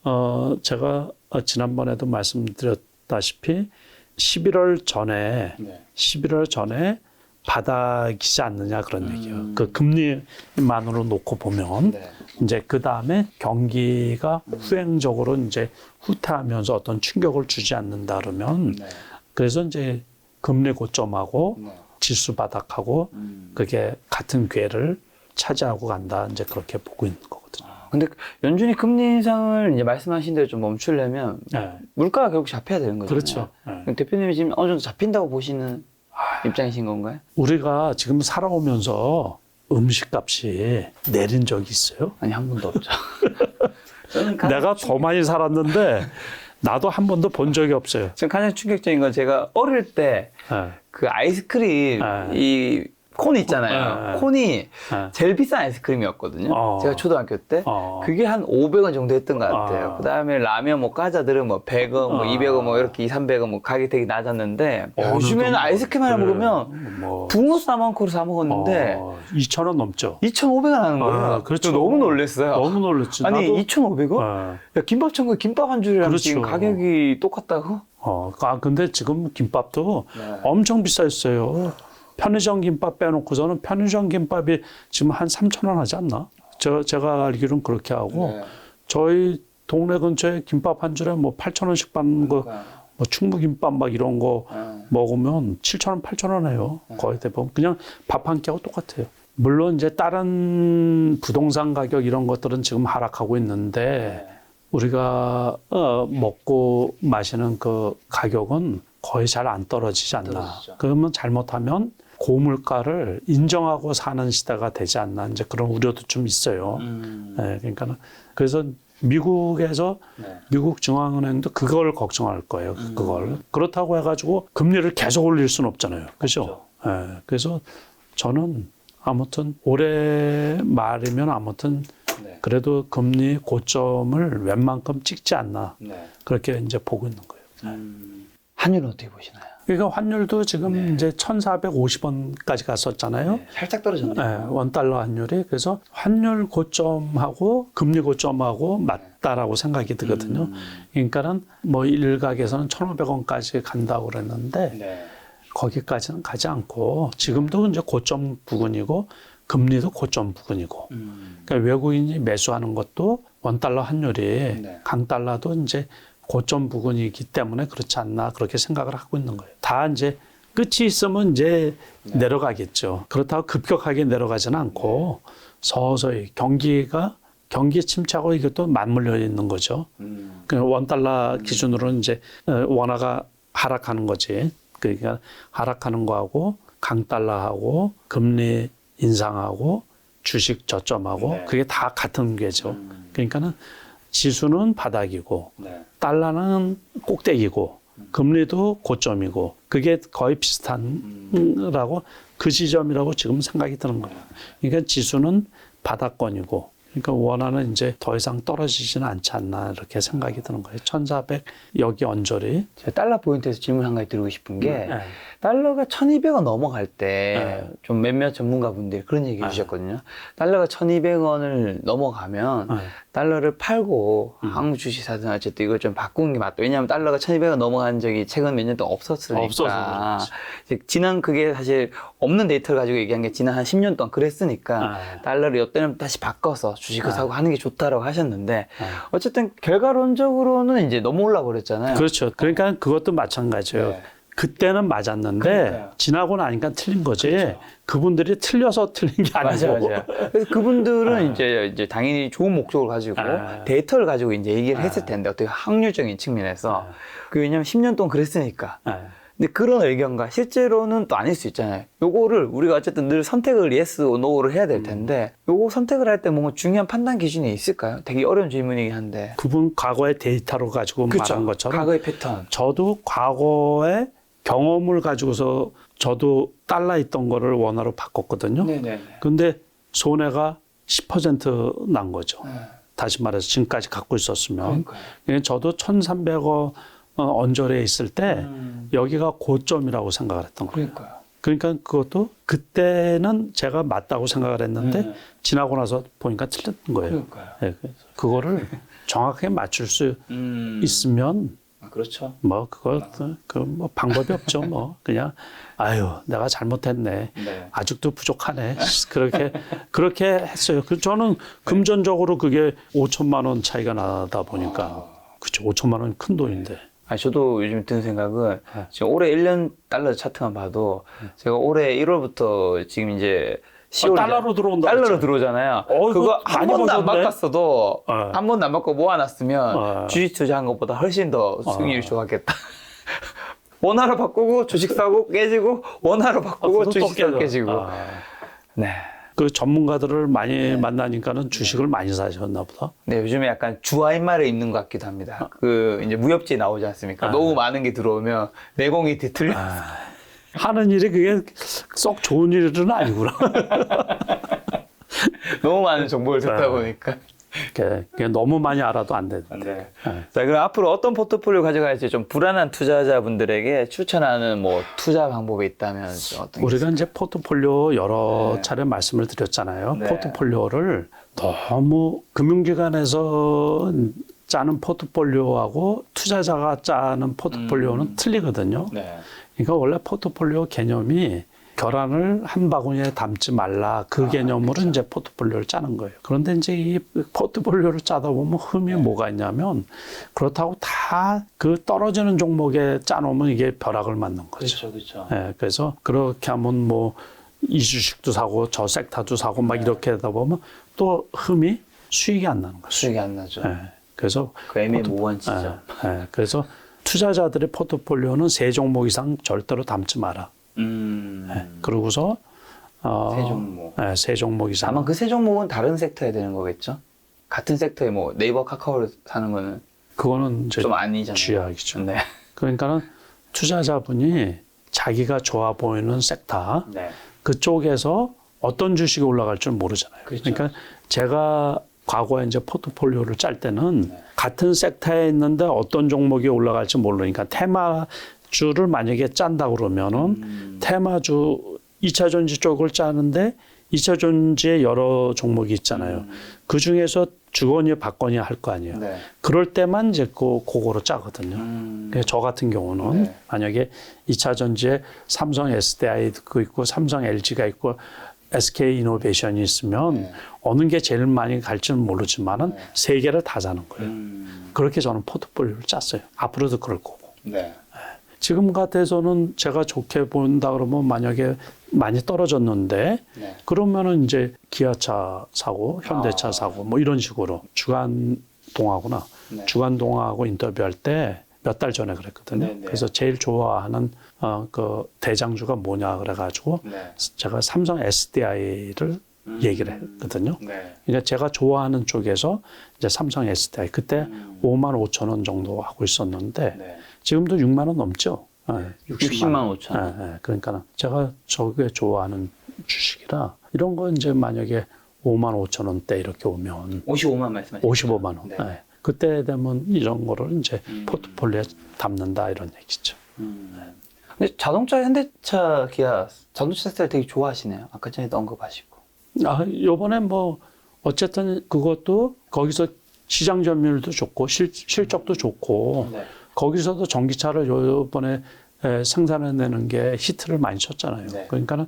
제가 지난번에도 말씀드렸다시피 11월 전에 바닥이지 않느냐 그런 얘기예요. 그 금리만으로 놓고 보면 이제 그 다음에 경기가 후행적으로 이제 후퇴하면서 어떤 충격을 주지 않는다 그러면 그래서 이제 금리 고점하고 지수 바닥하고 그게 같은 궤를 차지하고 간다 이제 그렇게 보고 있는 거거든요. 근데 연준이 금리 인상을 이제 말씀하신 대로 좀 멈추려면 물가가 결국 잡혀야 되는 거잖아요. 그렇죠. 그럼 대표님이 지금 어느 정도 잡힌다고 보시는 입장이신 건가요? 우리가 지금 살아오면서 음식값이 내린 적이 있어요? 아니, 한 번도 없죠. 내가 더 많이 살았는데 나도 한 번도 본 적이 없어요. 지금 가장 충격적인 건 제가 어릴 때 그 아이스크림 이 콘 있잖아요. 콘이 제일 비싼 아이스크림이었거든요. 제가 초등학교 때 그게 한 500원 정도 했던 것 같아요. 그 다음에 라면 뭐 과자들은 뭐 100원, 뭐 200원 뭐 이렇게 2, 300원 뭐 가격이 되게 낮았는데 요즘에는 아이스크림 하나 먹으면 붕어 싸만코를 사 먹었는데 2,000원 넘죠. 2,500원 하는 거예요. 그렇죠. 너무 놀랐어요. 너무 놀랐지. 아니, 나도, 2,500원? 야, 김밥 천국에 김밥 한 줄이랑 그렇죠. 지금 가격이 똑같다고? 근데 지금 김밥도 엄청 비싸졌어요. 편의점 김밥 빼놓고서는 편의점 김밥이 지금 한 3,000원 하지 않나? 제가 알기로는 그렇게 하고 저희 동네 근처에 김밥 한 줄에 뭐 8,000원씩 받는 거, 뭐 충무김밥 막 이런 거 먹으면 7,000원, 8,000원 해요. 거의 대부분. 그냥 밥 한 끼하고 똑같아요. 물론 이제 다른 부동산 가격 이런 것들은 지금 하락하고 있는데 우리가 먹고 마시는 그 가격은 거의 잘 안 떨어지지 않나. 그러면 잘못하면 고물가를 인정하고 사는 시대가 되지 않나 이제 그런 우려도 좀 있어요. 네, 그러니까 그래서 미국에서 미국 중앙은행도 그걸 걱정할 거예요. 그걸 그렇다고 해가지고 금리를 계속 올릴 수는 없잖아요. 그렇죠? 네, 그래서 저는 아무튼 올해 말이면 아무튼 그래도 금리 고점을 웬만큼 찍지 않나 그렇게 이제 보고 있는 거예요. 환율은 어떻게 보시나요? 그러니까 환율도 지금 이제 1,450원까지 갔었잖아요. 살짝 떨어졌네요. 원달러 환율이. 그래서 환율 고점하고 금리 고점하고 맞다라고 생각이 들거든요. 그러니까는 뭐 일각에서는 1,500원까지 간다고 그랬는데 거기까지는 가지 않고 지금도 이제 고점 부근이고 금리도 고점 부근이고 그러니까 외국인이 매수하는 것도 원달러 환율이 강달러도 이제 고점 부근이기 때문에 그렇지 않나 그렇게 생각을 하고 있는 거예요. 다 이제 끝이 있으면 이제 내려가겠죠. 그렇다고 급격하게 내려가지는 않고 서서히 경기 침체하고 이것도 맞물려 있는 거죠. 원달러 기준으로는 이제 원화가 하락하는 거지. 그러니까 하락하는 거하고 강달러하고 금리 인상하고 주식 저점하고 그게 다 같은 궤죠. 그러니까는 지수는 바닥이고 달러는 꼭대기고 금리도 고점이고 그게 거의 비슷한라고 그 지점이라고 지금 생각이 드는 거예요. 그러니까 지수는 바닥권이고 그러니까 원화는 이제 더 이상 떨어지지는 않지 않나 이렇게 생각이 드는 거예요. 1,400 여기 언저리. 제가 달러 포인트에서 질문 한 가지 드리고 싶은 게 네. 달러가 1,200원 넘어갈 때 좀 몇몇 전문가분들이 그런 얘기 해주셨거든요. 달러가 1,200원을 넘어가면 달러를 팔고 한국 주식 사든 어쨌든 이걸 좀 바꾸는 게 맞다. 왜냐하면 달러가 1,200원 넘어간 적이 최근 몇 년 동안 없었으니까. 없어서 이제 지난 그게 사실 없는 데이터를 가지고 얘기한 게 지난 한 10년 동안 그랬으니까 달러를 이때는 다시 바꿔서 주식을 사고 하는 게 좋다라고 하셨는데 어쨌든 결과론적으로는 이제 너무 올라버렸잖아요. 그렇죠. 그러니까 그것도 마찬가지예요. 네. 그때는 맞았는데 그러니까요. 지나고 나니까 틀린 거지. 그분들이 틀려서 틀린 게 아니고. 맞아요. 그래서 그분들은 이제 당연히 좋은 목적을 가지고 데이터를 가지고 이제 얘기를 했을 텐데 어떻게 확률적인 측면에서 그 왜냐면 10년 동안 그랬으니까. 근데 그런 의견과 실제로는 또 아닐 수 있잖아요. 요거를 우리가 어쨌든 늘 선택을 yes, no를 해야 될 텐데 요거 선택을 할 때 뭔가 중요한 판단 기준이 있을까요? 되게 어려운 질문이긴 한데. 그분 과거의 데이터로 가지고 말한 것처럼 과거의 패턴. 저도 과거의 경험을 가지고서 저도 달러 있던 거를 원화로 바꿨거든요. 네네네. 근데 손해가 10%난 거죠. 다시 말해서 지금까지 갖고 있었으면. 그러니까 저도 1,300원 언저리에 있을 때 여기가 고점이라고 생각을 했던 거예요. 그러니까 그것도 그때는 제가 맞다고 생각을 했는데 지나고 나서 보니까 틀렸던 거예요. 네, 그래서 그거를 정확하게 맞출 수 있으면 그렇죠. 뭐 그거 뭐 방법이 없죠. 뭐 그냥 아유 내가 잘못했네. 아직도 부족하네. 그렇게 했어요. 저는 금전적으로 그게 5천만 원 차이가 나다 보니까 그렇죠. 5천만 원 큰 돈인데. 아니, 저도 요즘 드는 생각은 지금 올해 1년 달러 차트만 봐도 제가 올해 1월부터 지금 이제 10월 달러로 들어온다. 달러로 들어오잖아요. 그거 한 많이 번도 안 버셨네? 바꿨어도 한 번도 안 바꿔 모아놨으면 주식 투자한 것보다 훨씬 더 수익률이 좋았겠다. 원화로 바꾸고 주식 사고 깨지고 원화로 바꾸고 주식 사고 깨지고. 네. 그 전문가들을 많이 만나니까는 주식을 많이 사셨나 보다. 네, 요즘에 약간 주화인말을 입는 것 같기도 합니다. 그 이제 무협지에 나오지 않습니까? 너무 많은 게 들어오면 내공이 뒤틀려. 하는 일이 그게 썩 좋은 일은 아니구나. 너무 많은 정보를 듣다 보니까. 그게 너무 많이 알아도 안 돼. 네. 자, 그럼 앞으로 어떤 포트폴리오 가져갈지 좀 불안한 투자자분들에게 추천하는 뭐 투자 방법이 있다면 어떤 우리가 이제 포트폴리오 여러 차례 말씀을 드렸잖아요. 포트폴리오를 너무 금융기관에서 짜는 포트폴리오하고 투자자가 짜는 포트폴리오는 틀리거든요. 그러니까 원래 포트폴리오 개념이 계란을 한 바구니에 담지 말라 그 개념으로 이제 포트폴리오를 짜는 거예요. 그런데 이제 이 포트폴리오를 짜다 보면 흠이 뭐가 있냐면 그렇다고 다 그 떨어지는 종목에 짜놓으면 이게 벼락을 맞는 거죠. 그렇죠. 예, 그래서 그렇게 하면 뭐 이 주식도 사고 저 섹터도 사고 막 이렇게 하다 보면 또 흠이 수익이 안 나는 거죠. 수익이 안 나죠. 예, 그래서 그 애매모호한 지점. 그래서 투자자들의 포트폴리오는 3종목 이상 절대로 담지 마라. 그러고서 세 종목. 네, 3종목 이상. 다만 그 세 종목은 다른 섹터에 되는 거겠죠? 같은 섹터에 뭐 네이버, 카카오를 사는 거는 그거는 이제 좀 아니잖아요. 쥐약이죠. 네. 그러니까는 투자자분이 자기가 좋아 보이는 섹터 그쪽에서 어떤 주식이 올라갈 줄 모르잖아요. 그러니까 제가 과거에 이제 포트폴리오를 짤 때는 같은 섹터에 있는데 어떤 종목이 올라갈지 모르니까 테마주를 만약에 짠다 그러면은 테마주 2차 전지 쪽을 짜는데 2차 전지에 여러 종목이 있잖아요. 그 중에서 주거니 받거니 할 거 아니에요. 그럴 때만 이제 그거로 짜거든요. 그래서 저 같은 경우는 만약에 2차 전지에 삼성 SDI도 있고 삼성 LG가 있고 SK 이노베이션이 있으면 어느 게 제일 많이 갈지는 모르지만은 3개를 다 사는 거예요. 그렇게 저는 포트폴리오를 짰어요. 앞으로도 그럴 거고. 지금 같아서는 제가 좋게 본다 그러면 만약에 많이 떨어졌는데 그러면은 이제 기아차 사고 현대차 사고 뭐 이런 식으로 주간동하구나. 주간동하고 인터뷰할 때 몇 달 전에 그랬거든요. 그래서 제일 좋아하는 그 대장주가 뭐냐 그래가지고 제가 삼성 SDI를 얘기를 했거든요. 그러니까 제가 좋아하는 쪽에서 이제 삼성 SDI 그때 55,000원 정도 하고 있었는데 지금도 6만 원 넘죠. 60만 5천 원. 그러니까 제가 저게 좋아하는 주식이라 이런 거 이제 만약에 5만 5천 원대 이렇게 오면 55만 말씀하셨죠? 55만 원. 네. 네. 그때 되면 이런 거를 이제 포트폴리오에 담는다 이런 얘기죠. 근데 자동차, 현대차, 기아 자동차 스타일 되게 좋아하시네요. 아까 전에도 언급하시고. 요번에 뭐 어쨌든 그것도 거기서 시장 점유율도 좋고 실적도 좋고 네. 거기서도 전기차를 요번에 생산해내는 게 히트를 많이 쳤잖아요. 네. 그러니까는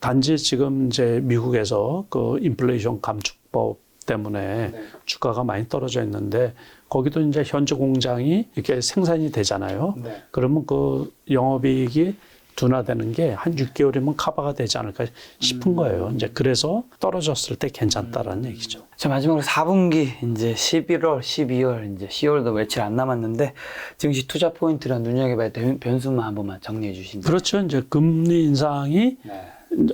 단지 지금 이제 미국에서 그 인플레이션 감축법 때문에 네. 주가가 많이 떨어져 있는데 거기도 이제 현지 공장이 이렇게 생산이 되잖아요. 네. 그러면 그 영업이익이 둔화되는 게 한 6개월이면 커버가 되지 않을까 싶은 거예요. 이제 그래서 떨어졌을 때 괜찮다라는 얘기죠. 자, 마지막으로 4분기 이제 11월, 12월, 이제 10월도 며칠 안 남았는데 증시 투자 포인트랑 눈여겨봐야 될 변수만 한 번만 정리해 주시면. 그렇죠. 이제 금리 인상이 네.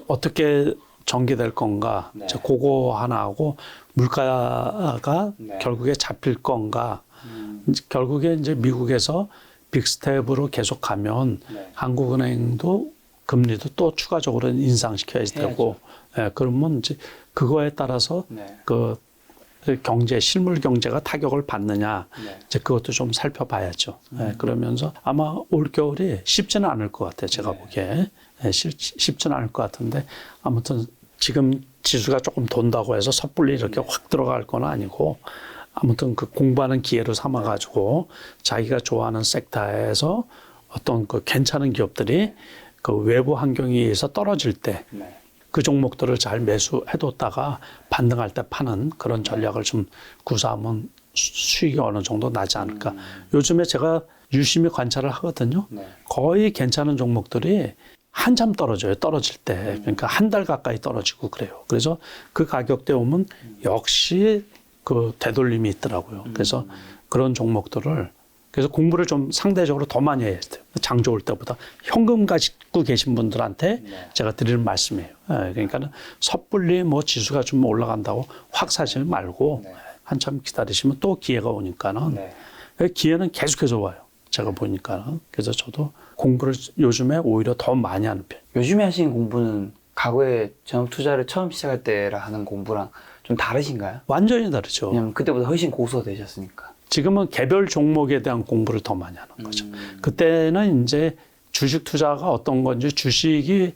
어떻게 전개될 건가. 네. 이제 그거 하나 하고 물가가 네. 결국에 잡힐 건가. 이제 결국에 이제 미국에서 빅스텝으로 계속 가면 네. 한국은행도 금리도 또 추가적으로 인상시켜야 되고, 예, 그러면 이제 그거에 따라서 네. 그 경제, 실물 경제가 타격을 받느냐, 네. 이제 그것도 좀 살펴봐야죠. 예, 그러면서 아마 올 겨울이 쉽지는 않을 것 같아요. 제가 네. 보기에. 예, 쉽지는 않을 것 같은데 아무튼 지금 지수가 조금 돈다고 해서 섣불리 이렇게 확 들어갈 건 아니고 아무튼 그 공부하는 기회로 삼아가지고 자기가 좋아하는 섹터에서 어떤 그 괜찮은 기업들이 그 외부 환경에 의해서 떨어질 때 그 네. 종목들을 잘 매수해뒀다가 반등할 때 파는 그런 전략을 좀 구사하면 수익이 어느 정도 나지 않을까. 요즘에 제가 유심히 관찰을 하거든요. 네. 거의 괜찮은 종목들이 한참 떨어져요. 떨어질 때. 그러니까 한 달 가까이 떨어지고 그래요. 그래서 그 가격대 오면 역시 그 되돌림이 있더라고요. 그래서 그런 종목들을 그래서 공부를 좀 상대적으로 더 많이 해야 돼요. 장 좋을 때보다 현금 가지고 계신 분들한테 네. 제가 드리는 말씀이에요. 예, 그러니까는 섣불리 뭐 지수가 좀 올라간다고 확 사지 말고 네. 한참 기다리시면 또 기회가 오니까는 네. 기회는 계속해서 와요. 제가 보니까는. 그래서 저도 공부를 요즘에 오히려 더 많이 하는 편. 요즘에 하시는 공부는 과거에 전업 투자를 처음 시작할 때라 하는 공부랑 좀 다르신가요? 완전히 다르죠. 왜냐면 그때보다 훨씬 고수가 되셨으니까. 지금은 개별 종목에 대한 공부를 더 많이 하는 거죠. 그때는 이제 주식 투자가 어떤 건지 주식이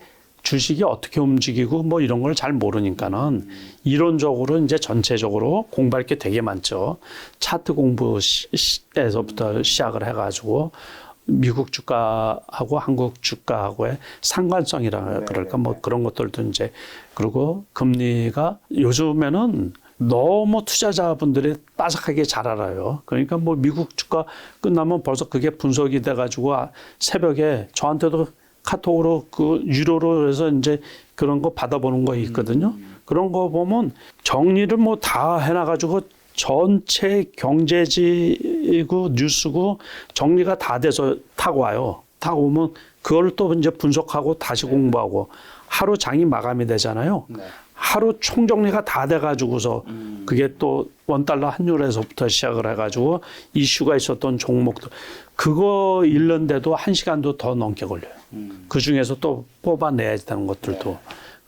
어떻게 움직이고 뭐 이런 걸 잘 모르니까는 이론적으로 이제 전체적으로 공부할 게 되게 많죠. 차트 공부에서부터 시작을 해가지고 미국 주가하고 한국 주가하고의 상관성이라 그럴까 뭐 그런 것들도 이제 그리고 금리가 요즘에는 너무 투자자분들이 빠삭하게 잘 알아요. 그러니까 뭐 미국 주가 끝나면 벌써 그게 분석이 돼가지고 새벽에 저한테도 카톡으로 그 유료로 해서 이제 그런 거 받아보는 거 있거든요. 그런 거 보면 정리를 뭐 다 해놔가지고 전체 경제지고 뉴스고 정리가 다 돼서 타고 와요. 타고 오면 그걸 또 이제 분석하고 다시 공부하고 하루 장이 마감이 되잖아요. 네. 하루 총정리가 다 돼가지고서 그게 또 원달러 환율에서부터 시작을 해가지고 이슈가 있었던 종목도 그거 읽는데도 1시간도 더 넘게 걸려요. 그 중에서 또 뽑아내야 되는 것들도.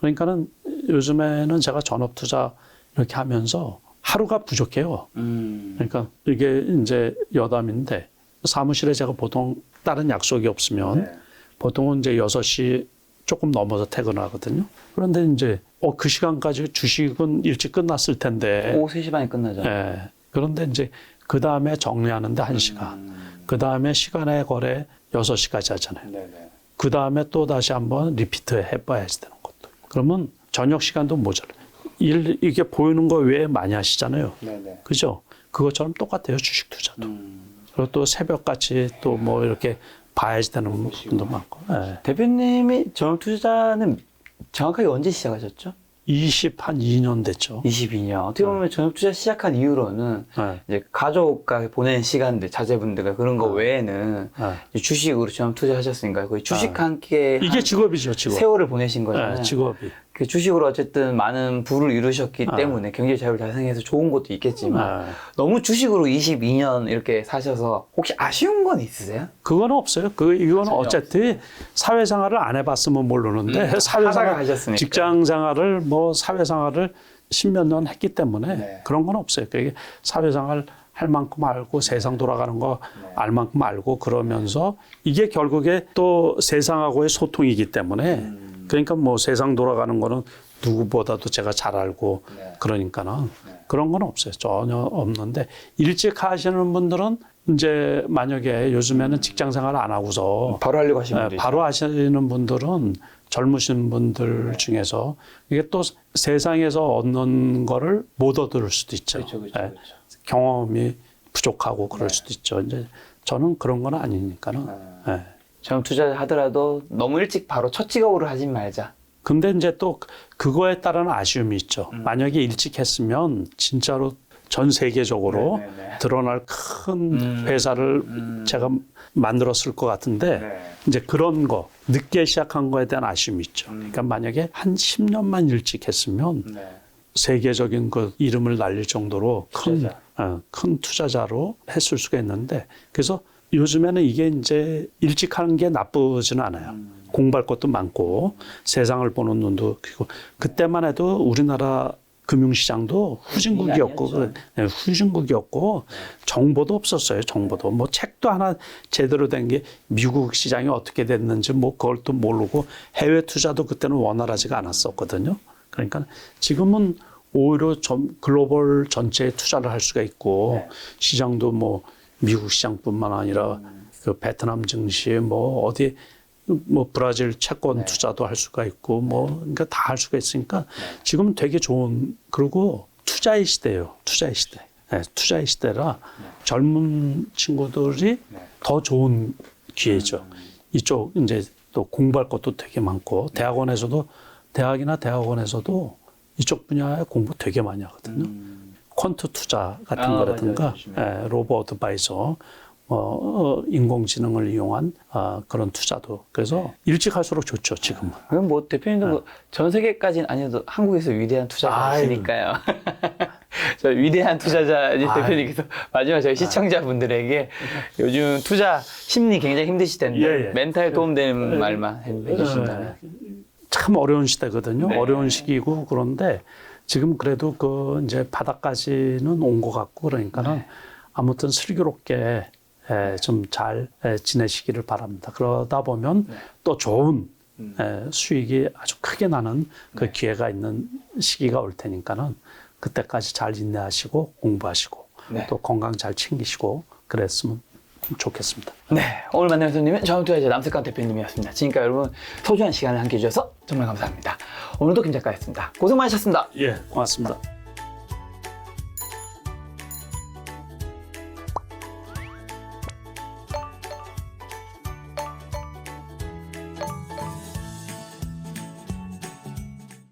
그러니까는 요즘에는 제가 전업 투자 이렇게 하면서 하루가 부족해요. 그러니까 이게 이제 여담인데 사무실에 제가 보통 다른 약속이 없으면 보통은 이제 6시 조금 넘어서 퇴근하거든요. 그런데 이제 그 시간까지 주식은 일찍 끝났을 텐데. 오후 3시 반에 끝나죠. 예. 그런데 이제 그 다음에 정리하는데 1시간. 그 다음에 시간의 거래 6시까지 하잖아요. 네네. 그 다음에 또 다시 한번 리피트 해봐야지 되는 것도. 그러면 저녁 시간도 모자라요. 이게 보이는 거 외에 많이 하시잖아요. 네네. 그죠? 그것처럼 똑같아요. 주식 투자도. 그리고 또 새벽같이 또 뭐 이렇게 봐야지 되는 분도 많고. 예. 대표님이 전업 투자는 정확하게 언제 시작하셨죠? 2년 됐죠. 22년. 어떻게 보면 전업 투자 시작한 이후로는 네. 이제 가족과 보내는 시간들, 자제분들과 그런 거 외에는 이제 주식으로 전업 투자하셨으니까 거의 주식과 함께 이게 직업이죠, 직업. 세월을 보내신 거잖아요. 네, 직업이. 그 주식으로 어쨌든 많은 부를 이루셨기 때문에 경제 자유를 달성해서 좋은 것도 있겠지만 너무 주식으로 22년 이렇게 사셔서 혹시 아쉬운 건 있으세요? 그건 없어요. 이거는 어쨌든 사회생활을 안 해봤으면 모르는데 하다가 하셨으니까. 직장생활을 뭐 사회생활을 십몇 년 했기 때문에 네. 그런 건 없어요. 그게 사회생활 할 만큼 알고 세상 돌아가는 거 알 만큼 알고 그러면서 이게 결국에 또 세상하고의 소통이기 때문에 그러니까 뭐 세상 돌아가는 거는 누구보다도 제가 잘 알고 그러니까는 그런 건 없어요. 전혀 없는데 일찍 하시는 분들은 이제 만약에 요즘에는 직장 생활 안 하고서 바로 하려고 하시는 분들 바로 하시는 분들은 젊으신 분들 중에서 이게 또 세상에서 얻는 거를 못 얻을 수도 있죠. 그렇죠. 경험이 부족하고 그럴 수도 있죠. 이제 저는 그런 건 아니니까는. 예. 처음 투자하더라도 너무 일찍 바로 첫 직업으로 하지 말자. 근데 이제 또 그거에 따른 아쉬움이 있죠. 만약에 일찍 했으면 진짜로 전 세계적으로 드러날 큰 회사를 제가 만들었을 것 같은데 이제 그런 거 늦게 시작한 거에 대한 아쉬움이 있죠. 그러니까 만약에 한 10년만 일찍 했으면 세계적인 그 이름을 날릴 정도로 큰 투자자로 했을 수가 있는데 그래서 요즘에는 이게 이제 일찍 하는 게 나쁘지는 않아요. 공부할 것도 많고 세상을 보는 눈도 크고 그때만 해도 우리나라 금융시장도 후진국이었고 후진국이었고 정보도 없었어요. 정보도 뭐 책도 하나 제대로 된 게 미국 시장이 어떻게 됐는지 뭐 그걸 또 모르고 해외 투자도 그때는 원활하지가 않았었거든요. 그러니까 지금은 오히려 글로벌 전체에 투자를 할 수가 있고 시장도 뭐 미국 시장뿐만 아니라 그 베트남 증시 뭐 어디 뭐 브라질 채권 투자도 할 수가 있고 뭐 그러니까 다 할 수가 있으니까 지금은 되게 좋은 그리고 투자의 시대예요. 투자의 시대. 투자의 시대라 젊은 친구들이 더 좋은 기회죠. 이쪽 이제 또 공부할 것도 되게 많고 대학이나 대학원에서도 이쪽 분야에 공부 되게 많이 하거든요. 퀀트 투자 같은 거라든가 로보 어드바이저 인공지능을 이용한 그런 투자도 그래서 일찍 할수록 좋죠 지금은. 그럼 뭐 대표님도 뭐 전 세계까지는 아니어도 한국에서 위대한 투자자시니까요. 저 위대한 투자자 대표님께서 마지막 저희 시청자분들에게 요즘 투자 심리 굉장히 힘드실 텐데 멘탈 도움되는 말만 해주신다면. 참 어려운 시대거든요. 어려운 시기고 그런데 지금 그래도 그 이제 바닥까지는 온 것 같고 그러니까는 아무튼 슬기롭게 좀 잘 지내시기를 바랍니다. 그러다 보면 또 좋은 수익이 아주 크게 나는 그 기회가 있는 시기가 올 테니까는 그때까지 잘 인내하시고 공부하시고 또 건강 잘 챙기시고 그랬으면 좋겠습니다. 네, 오늘 만난 손님은 저음투자자 남석환 대표님이었습니다. 지금까지 여러분 소중한 시간을 함께 해주셔서 정말 감사합니다. 오늘도 김 작가였습니다. 고생 많으셨습니다. 예, 고맙습니다.